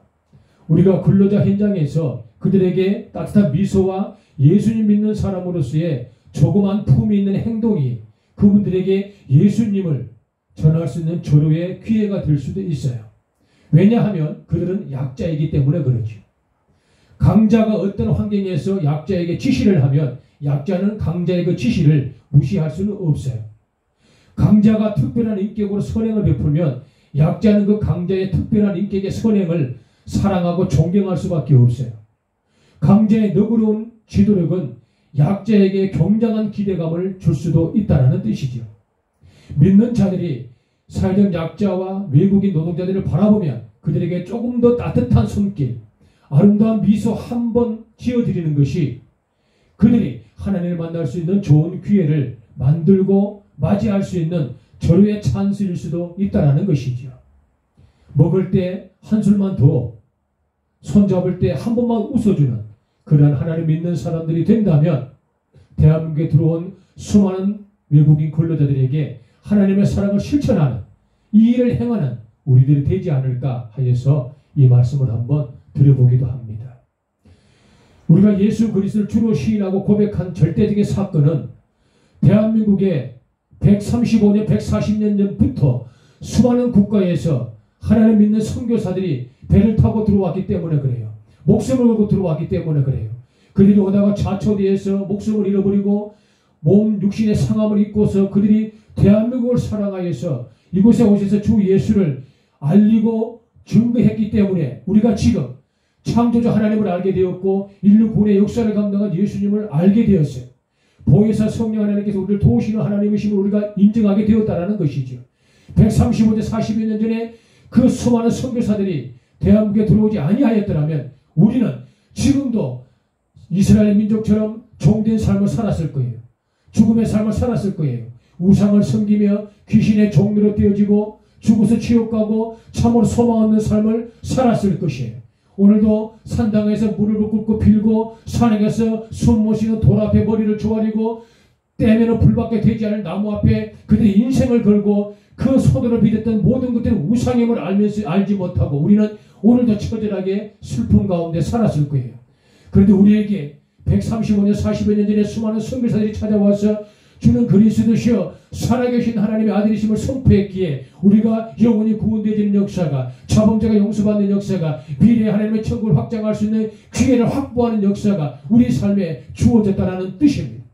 우리가 근로자 현장에서 그들에게 따뜻한 미소와 예수님 믿는 사람으로서의 조그만 품이 있는 행동이 그분들에게 예수님을 전할 수 있는 조로의 기회가 될 수도 있어요. 왜냐하면 그들은 약자이기 때문에 그렇죠. 강자가 어떤 환경에서 약자에게 지시를 하면 약자는 강자의 그 지시를 무시할 수는 없어요. 강자가 특별한 인격으로 선행을 베풀면 약자는 그 강자의 특별한 인격의 선행을 사랑하고 존경할 수밖에 없어요. 강자의 너그러운 지도력은 약자에게 굉장한 기대감을 줄 수도 있다는 뜻이죠. 믿는 자들이 사회적 약자와 외국인 노동자들을 바라보면 그들에게 조금 더 따뜻한 손길, 아름다운 미소 한 번 지어드리는 것이 그들이 하나님을 만날 수 있는 좋은 기회를 만들고 맞이할 수 있는 절호의 찬스일 수도 있다는 것이죠. 먹을 때 한술만 더, 손잡을 때 한 번만 웃어주는 그러한 하나님 믿는 사람들이 된다면 대한민국에 들어온 수많은 외국인 근로자들에게 하나님의 사랑을 실천하는 이 일을 행하는 우리들이 되지 않을까 하여서 이 말씀을 한번 드려보기도 합니다. 우리가 예수 그리스도를 주로 시인하고 고백한 절대적인 사건은 대한민국에 135년, 140년 전부터 수많은 국가에서 하나님 믿는 선교사들이 배를 타고 들어왔기 때문에 그래요. 목숨을 걸고 들어왔기 때문에 그래요. 그들이 오다가 좌초대에서 목숨을 잃어버리고 몸 육신의 상함을 입고서 그들이 대한민국을 사랑하여서 이곳에 오셔서 주 예수를 알리고 증거했기 때문에 우리가 지금 창조주 하나님을 알게 되었고 인류 구원의 역사를 감당한 예수님을 알게 되었어요. 보혜사 성령 하나님께서 우리를 도우시는 하나님이심을 우리가 인정하게 되었다는 것이죠. 135년 40여 년 전에 그 수많은 선교사들이 대한민국에 들어오지 아니하였더라면 우리는 지금도 이스라엘 민족처럼 종된 삶을 살았을 거예요. 죽음의 삶을 살았을 거예요. 우상을 섬기며 귀신의 종로로 떼어지고 죽어서 지옥 가고 참으로 소망 없는 삶을 살았을 것이에요. 오늘도 산당에서 무릎을 꿇고 빌고 산에서 숨 못 쉬는 돌 앞에 머리를 조아리고 떼면은 불밖에 되지 않을 나무 앞에 그들의 인생을 걸고 그 손으로 빚었던 모든 것들은 우상임을 알지 못하고 우리는 오늘도 처절하게 슬픔 가운데 살았을 거예요. 그런데 우리에게 135년 40여 년 전에 수많은 선교사들이 찾아와서 주는 그리스도시여 살아계신 하나님의 아들이심을 선포했기에 우리가 영원히 구원되어지는 역사가 자범죄가 용서받는 역사가 미래의 하나님의 천국을 확장할 수 있는 기회를 확보하는 역사가 우리 삶에 주어졌다는 뜻입니다.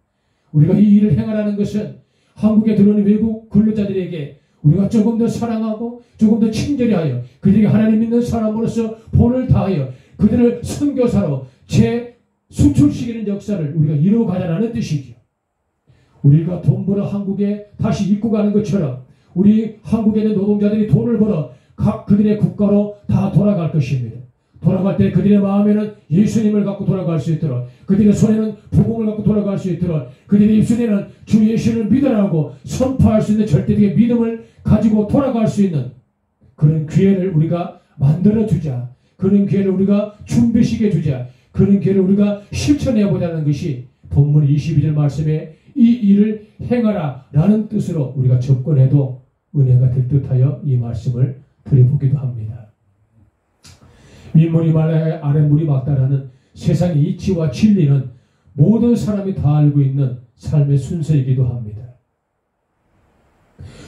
우리가 이 일을 행하라는 것은 한국에 들어오는 외국 근로자들에게 우리가 조금 더 사랑하고 조금 더 친절히 하여 그들에게 하나님 믿는 사람으로서 본을 다하여 그들을 선교사로 재수출시키는 역사를 우리가 이루어가자는 뜻이죠. 우리가 돈 벌어 한국에 다시 입고 가는 것처럼 우리 한국에 있는 노동자들이 돈을 벌어 각 그들의 국가로 다 돌아갈 것입니다. 돌아갈 때 그들의 마음에는 예수님을 갖고 돌아갈 수 있도록 그들의 손에는 복음을 갖고 돌아갈 수 있도록 그들의 입술에는 주 예수를 믿으라고 선포할 수 있는 절대적인 믿음을 가지고 돌아갈 수 있는 그런 기회를 우리가 만들어주자. 그런 기회를 우리가 준비시켜 주자. 그런 기회를 우리가 실천해 보자는 것이 본문 22절 말씀에 이 일을 행하라 라는 뜻으로 우리가 접근해도 은혜가 될 듯하여 이 말씀을 드려보기도 합니다. 윗물이 말라야 아랫물이 막다라는 세상의 이치와 진리는 모든 사람이 다 알고 있는 삶의 순서이기도 합니다.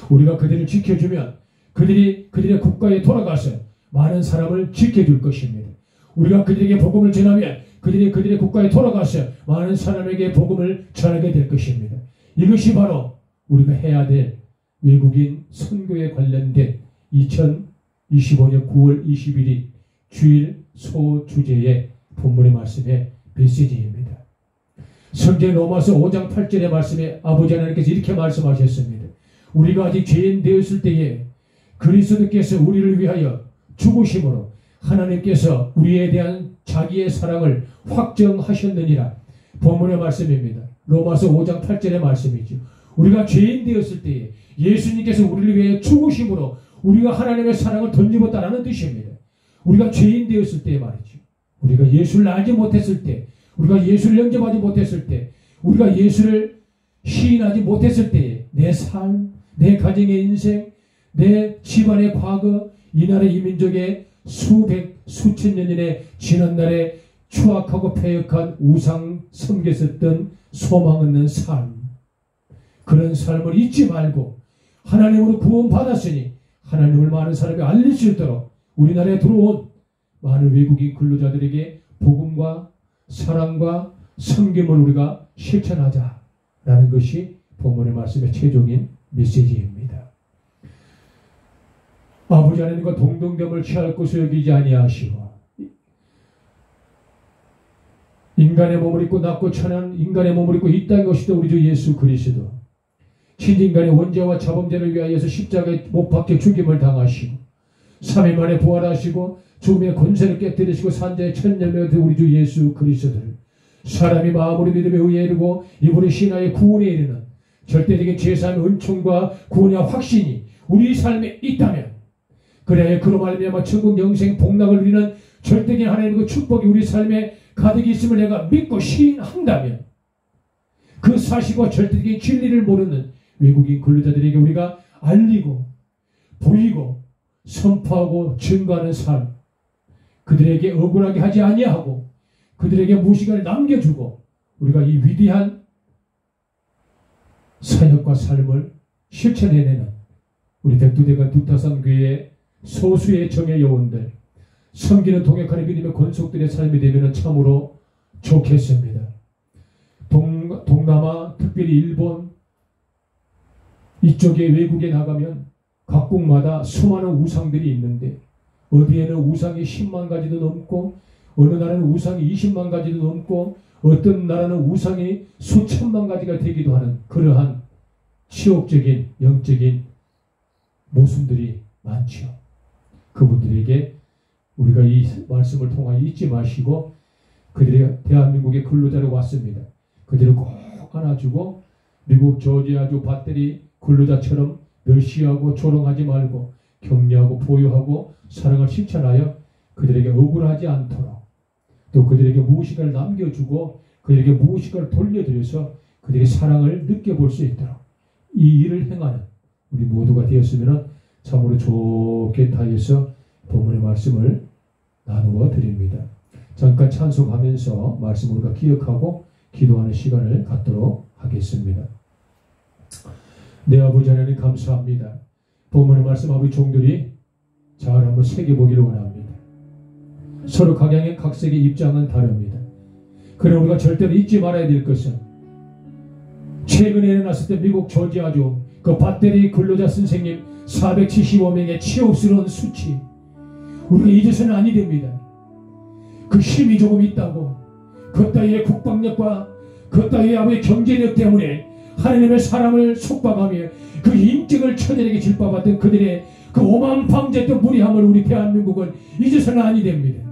우리가 그들을 지켜주면 그들의 국가에 돌아가서 많은 사람을 지켜줄 것입니다. 우리가 그들에게 복음을 전하면 그들의 국가에 돌아가서 많은 사람에게 복음을 전하게 될 것입니다. 이것이 바로 우리가 해야 될 외국인 선교에 관련된 2025년 9월 21일 주일 소주제의 본문의 말씀의 메시지입니다. 성경 로마서 5장 8절의 말씀에 아버지 하나님께서 이렇게 말씀하셨습니다. 우리가 아직 죄인 되었을 때에 그리스도께서 우리를 위하여 죽으심으로 하나님께서 우리에 대한 자기의 사랑을 확정하셨느니라. 본문의 말씀입니다. 로마서 5장 8절의 말씀이죠. 우리가 죄인 되었을 때에 예수님께서 우리를 위해 죽으심으로 우리가 하나님의 사랑을 던집었다라는 뜻입니다. 우리가 죄인 되었을 때에 말이죠. 우리가 예수를 알지 못했을 때, 우리가 예수를 영접하지 못했을 때, 우리가 예수를 시인하지 못했을 때에 내 삶, 내 가정의 인생, 내 집안의 과거, 이 나라 이 민족의 수천 년의 지난날에 추악하고 패역한 우상 섬겼었던 소망 없는 삶, 그런 삶을 잊지 말고 하나님으로 구원받았으니 하나님을 많은 사람이 알릴 수 있도록 우리나라에 들어온 많은 외국인 근로자들에게 복음과 사랑과 섬김을 우리가 실천하자라는 것이 본문의 말씀의 최종인 메시지입니다. 아버지 하나님과 동등됨을 취할 것을 여기지 아니하시고 인간의 몸을 입고 낮고 천한 인간의 몸을 입고 이 땅에 오시던 우리 주 예수 그리스도 신인간의 원죄와 자범죄를 위하여서 십자가에 못 박혀 죽임을 당하시고 3일 만에 부활하시고 죽음의 권세를 깨뜨리시고 산자의 첫 열매가 된 우리 주 예수 그리스도를 사람이 마음으로 믿음에 의에 이르고 이분의 신하의 구원에 이르는 절대적인 죄사함의 은총과 구원의 확신이 우리 삶에 있다면 그래야 그로 말미암아 천국 영생 복락을 누리는 절대적인 하나님의 축복이 우리 삶에 가득 있음을 내가 믿고 시인한다면 그 사실과 절대적인 진리를 모르는 외국인 근로자들에게 우리가 알리고 보이고 선포하고 증거하는 삶, 그들에게 억울하게 하지 아니하고 그들에게 무시간을 남겨주고 우리가 이 위대한 사역과 삶을 실천해내는 우리 백두대간 두타산교회의 소수의 정예 요원들, 섬기는 동역하는 믿음의 권속들의 삶이 되면 참으로 좋겠습니다. 동남아, 특별히 일본 이쪽에 외국에 나가면 각국마다 수많은 우상들이 있는데 어디에는 우상이 10만 가지도 넘고 어느 나라는 우상이 20만 가지도 넘고 어떤 나라는 우상이 수천만 가지가 되기도 하는 그러한 치욕적인 영적인 모순들이 많죠. 그분들에게 우리가 이 말씀을 통하여 잊지 마시고 그들이 대한민국의 근로자로 왔습니다. 그들을 꼭 안아주고 미국 조지아주 밧데리 근로자처럼 멸시하고 조롱하지 말고 격려하고 보호하고 사랑을 실천하여 그들에게 억울하지 않도록 또 그들에게 무엇인가를 남겨주고 그들에게 무엇인가를 돌려드려서 그들의 사랑을 느껴볼 수 있도록 이 일을 행하는 우리 모두가 되었으면 참으로 좋겠다 해서 본문의 말씀을 나누어 드립니다. 잠깐 찬송하면서 말씀을 우리가 기억하고 기도하는 시간을 갖도록 하겠습니다. 내 아버지 하나님 감사합니다. 본문의 말씀 아버지 종들이 잘 한번 새겨보기를 원합니다. 서로 각양의 각색의 입장은 다릅니다. 그러나 우리가 절대로 잊지 말아야 될 것은 최근에 일어났을 때 미국 조지아주 그 밧데리 근로자 선생님 475명의 치욕스러운 수치 우리가 잊어서는 아니 됩니다. 그 힘이 조금 있다고 그 따위의 국방력과 그 따위의 아버지의 경제력 때문에 하나님의 사람을 속박하며 그 인격을 처절하게 질법받던 그들의 그 오만방제했던 무리함을 우리 대한민국은 잊어서는 아니 됩니다.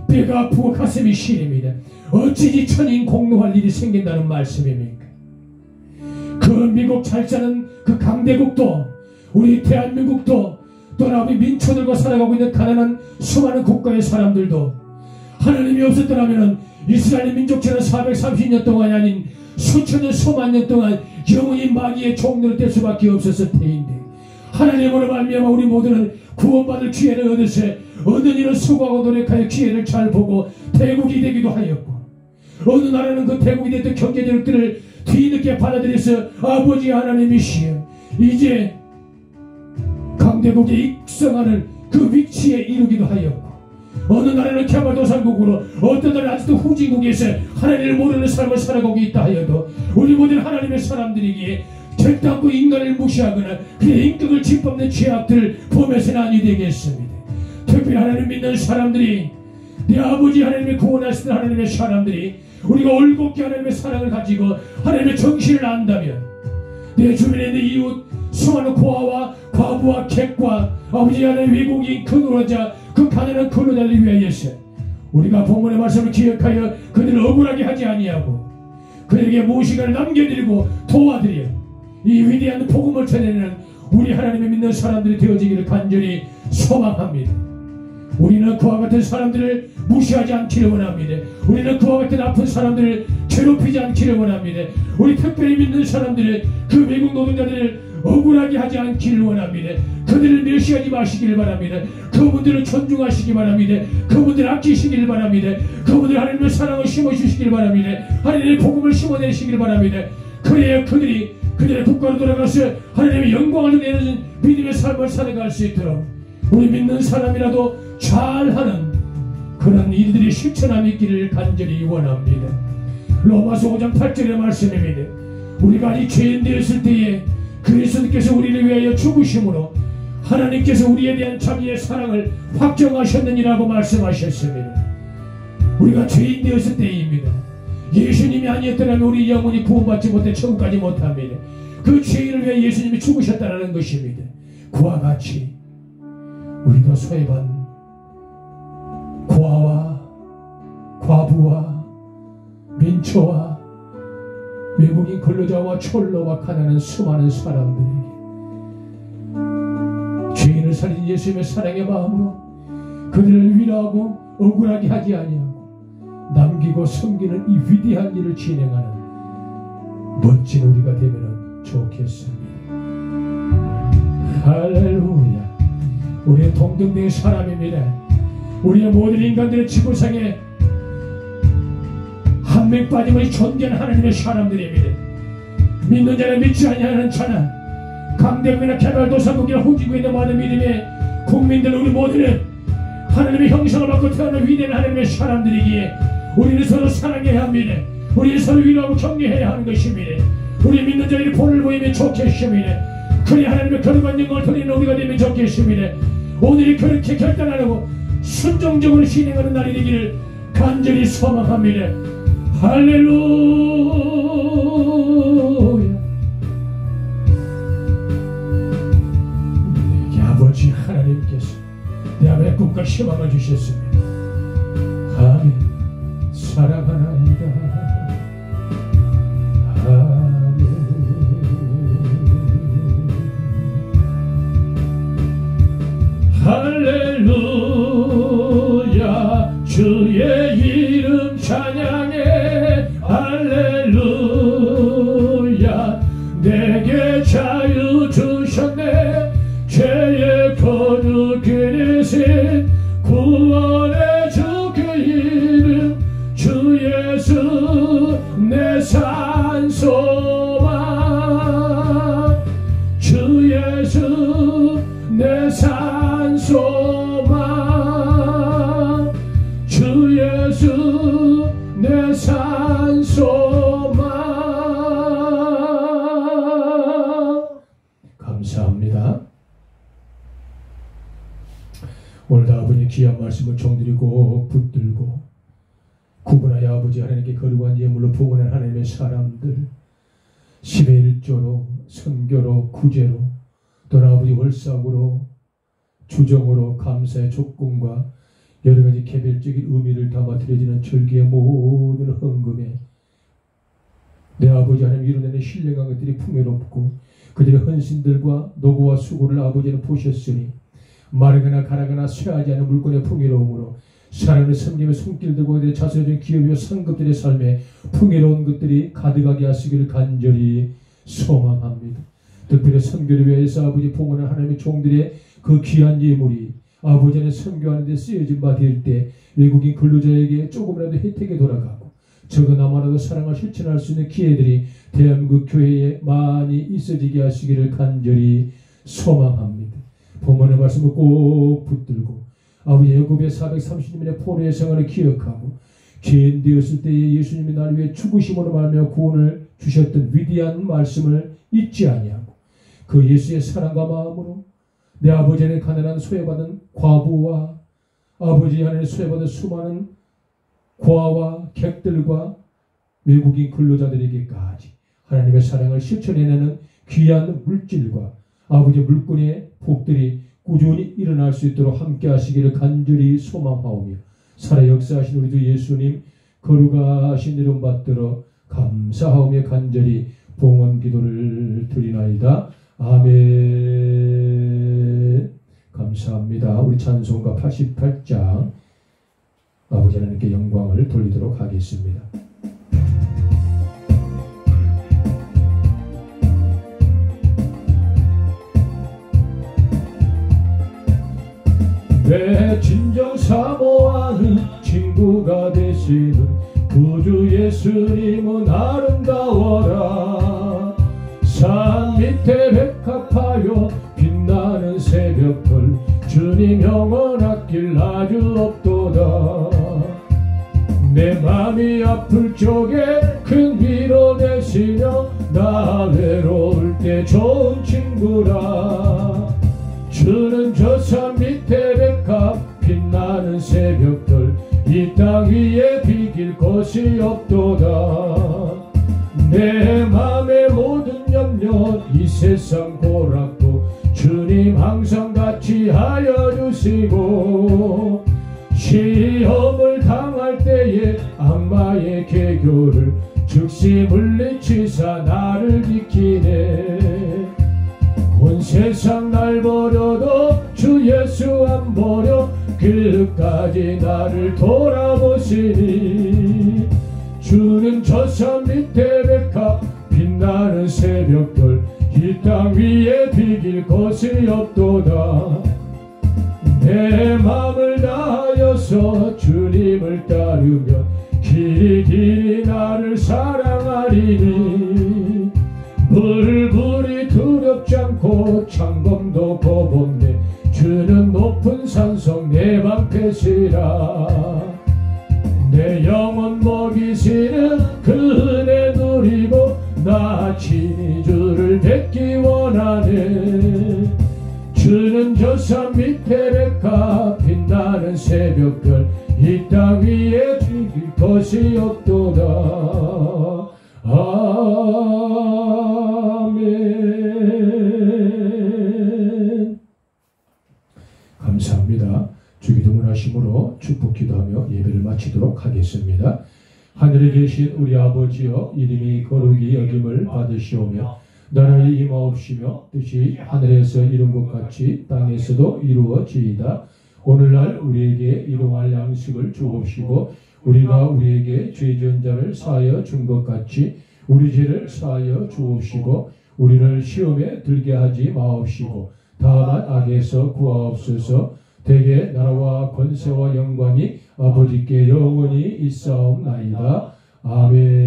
배가 아프고 가슴이 시립니다. 어찌지 천인 공노할 일이 생긴다는 말씀입니까? 그 미국 잘 사는 그 강대국도 우리 대한민국도 또 아버지 민초들과 살아가고 있는 가난한 수많은 국가의 사람들도 하나님이 없었더라면 이스라엘 민족처럼 430년 동안이 아닌 수천년 수만 년 동안 영원히 마귀의 종로를 뗄 수밖에 없었을 테인데 하나님으로 말미암아 우리 모두는 구원받을 기회를 얻으세 어느 일은 수고하고 노력하여 기회를 잘 보고 대국이 되기도 하였고 어느 나라는 그 대국이 됐던 경제력들을 뒤늦게 받아들여서 아버지 하나님이시여 이제 강대국에 입성하는 그 위치에 이르기도 하였고 어느 나라는 개발도상국으로 어떤 나라는 아직도 후진국에서 하나님을 모르는 삶을 살아가고 있다 하여도 우리 모든 하나님의 사람들이기에 결단코 인간을 무시하거나 그의 인격을 짓밟는 죄악들을 범해서는 아니 되겠습니다. 특별히 하나님 믿는 사람들이 내 아버지 하나님의 구원하시는 하나님의 사람들이 우리가 올곧게 하나님의 사랑을 가지고 하나님의 정신을 안다면 내 주변에 있는 이웃 수많은 고아와 과부와 객과 아버지 하나님 외국인 그 노동자 그 가난한 근로자를 위하여서 우리가 본문의 말씀을 기억하여 그들을 억울하게 하지 아니하고 그들에게 무엇인가를 남겨드리고 도와드려 이 위대한 복음을 전해내는 우리 하나님의 믿는 사람들이 되어지기를 간절히 소망합니다. 우리는 그와 같은 사람들을 무시하지 않기를 원합니다. 우리는 그와 같은 아픈 사람들을 괴롭히지 않기를 원합니다. 우리 특별히 믿는 사람들을 그 외국 노동자들을 억울하게 하지 않기를 원합니다. 그들을 멸시하지 마시기를 바랍니다. 그분들을 존중하시기 바랍니다. 그분들을 아끼시기를 바랍니다. 그분들 하나님의 사랑을 심어주시기를 바랍니다. 하나님의 복음을 심어내시기를 바랍니다. 그래야 그들의 국가로 돌아가서 하나님의 영광을 내는 믿음의 삶을 살아갈 수 있도록 우리 믿는 사람이라도 잘하는 그런 일들이 실천함이 있기를 간절히 원합니다. 로마서 5장 8절의 말씀입니다. 우리가 아직 죄인 되었을 때에 그리스도께서 우리를 위하여 죽으심으로 하나님께서 우리에 대한 자기의 사랑을 확정하셨느니라고 말씀하셨습니다. 우리가 죄인 되었을 때입니다. 예수님이 아니었더라면 우리 영혼이 구원받지 못해 천국 가지 못합니다. 그 죄인을 위해 예수님이 죽으셨다는 것입니다. 그와 같이 우리도 소외받은 고아와 과부와 민초와 외국인 근로자와 철로와 가난한 수많은 사람들에게 죄인을 살린 예수님의 사랑의 마음으로 그들을 위로하고 억울하게 하지 아니하고 남기고 섬기는 이 위대한 일을 진행하는 멋진 우리가 되면 좋겠습니다. 할렐루야. 우리의 동등된 사람입니다. 우리의 모든 인간들의 지구상에 한 명 빠짐없이 존재하는 하나님의 사람들입니다. 믿는 자는 믿지 아니하는 자나 강대국이나 개발도상국이나 후진국에 있는 많은 믿음의 국민들 우리 모두는 하나님의 형상을 받고 태어난 위대한 하나님의 사람들이기에 우리는 서로 사랑해야 합니다. 우리는 서로 위로하고 격려해야 하는 것입니다. 우리 믿는 자들이 본을 보이면 좋겠습니다. 그리 하나님의 거룩한 영광을 돌리는 우리가 되면 좋겠습니다. 오늘이 그렇게 결단하고 순종적으로 진행하는 날이 되기를 간절히 소망합니다. 할렐루야. 내게 아버지 하나님께서 내 아버지의 꿈과 희망을 주셨습니다. 아멘. 사랑하나이다. 아멘. 할렐루야. 주의 이름 찬양해. 할렐루야. 내게 자유 주셨네. 죄의 거룩을 내신 구원의 주 그 이름 주 예수 내 산소망 주 예수 내 산소망 주 예수 내 산소망. 감사합니다. 오늘도 아버지 귀한 말씀을 종드리고 붙들고 구분하여 아버지 하나님께 거룩한 예물로 부원한 하나님의 사람들 10의 1조로 선교로 구제로 또는 아버지 월삭으로 주정으로 감사의 조건과 여러가지 개별적인 의미를 담아 드려지는 절기의 모든 헌금에 내 아버지 하나님 이루내는 신령한 것들이 풍요롭고 그들의 헌신들과 노고와 수고를 아버지는 보셨으니 마르거나 가라거나 쇠하지 않은 물건의 풍요로움으로 사랑의 섬김의 손길들과 그들의 자선해준 기업이와 상급들의 삶에 풍요로운 것들이 가득하게 하시기를 간절히 소망합니다. 특별히 선교를 위해서 아버지 봉헌한 하나님의 종들의 그 귀한 예물이 아버지는 선교하는 데 쓰여진 바 될 때 외국인 근로자에게 조금이라도 혜택이 돌아가고 적어나마라도 사랑을 실천할 수 있는 기회들이 대한민국 교회에 많이 있어지게 하시기를 간절히 소망합니다. 본문의 말씀을 꼭 붙들고 아버지 애굽의 430년의 포로의 생활을 기억하고 죄인 되었을 때에 예수님이 나를 위해 죽으심으로 말하며 구원을 주셨던 위대한 말씀을 잊지 아니하고 그 예수의 사랑과 마음으로 내 아버지는 가난한 소외받은 과부와 아버지 하나님 소외받은 수많은 고아와 객들과 외국인 근로자들에게까지 하나님의 사랑을 실천해내는 귀한 물질과 아버지 물건의 복들이 꾸준히 일어날 수 있도록 함께 하시기를 간절히 소망하오며 살아 역사하신 우리 주 예수님 거룩하신 이름 받들어 감사하오며 간절히 봉헌 기도를 드리나이다. 아멘. 감사합니다. 우리 찬송가 88장 아버지 하나님께 영광을 돌리도록 하겠습니다. 내 진정 사모하는 친구가 되시는 구주 예수님은 아름다워라. 산 밑에 백합하여 빛나는 새벽별 주님 영원하길 아주 없도다. 내 맘이 아플 적에 큰 위로 되시며 나 외로울 때 좋은 친구라. 주는 저 산 밑에 백합 빛나는 새벽별 이 땅 위에 비길 것이 없도다. 내 맘의 모든 염려 이 세상 고락도 주님 항상 같이 하여 주시고 시험을 당할 때에 악마의 계교를 즉시 물리치사 나를 지키네. 온 세상 날 버려도 주 예수 안 버려 끝까지 나를 돌아보시니 주는 저 산 밑에 백합 빛나는 새벽별 이 땅 위에 비길 것이 없도다. 내 맘을 다하여서 주님을 따르면 길이 나를 사랑하리니 불불이 두렵지 않고 창검도 겁 없네. 주는 높은 산성 내 방패시라. 내 영혼 먹이시는 그 은혜 누리고 나 친히 주를 뵙기 원하네. 주는 저 산 밑에 백합 빛나는 새벽별 이 땅 위에 비길 것이 없도다. 아멘. 감사합니다. 주기도문 하심으로 축복 기도하며 예배를 마치도록 하겠습니다. 하늘에 계신 우리 아버지여 이름이 거룩히 여김을 받으시오며 나라의 임하옵시며 뜻이 하늘에서 이룬 것 같이 땅에서도 이루어지이다. 오늘날 우리에게 일용할 양식을 주옵시고 우리가 우리에게 죄 지은 자를 사하여 준 것 같이 우리 죄를 사하여 주옵시고 우리를 시험에 들게 하지 마옵시고 다만 악에서 구하옵소서. 대개 나라와 권세와 영광이 아버지께 영원히 있사옵나이다. 아멘.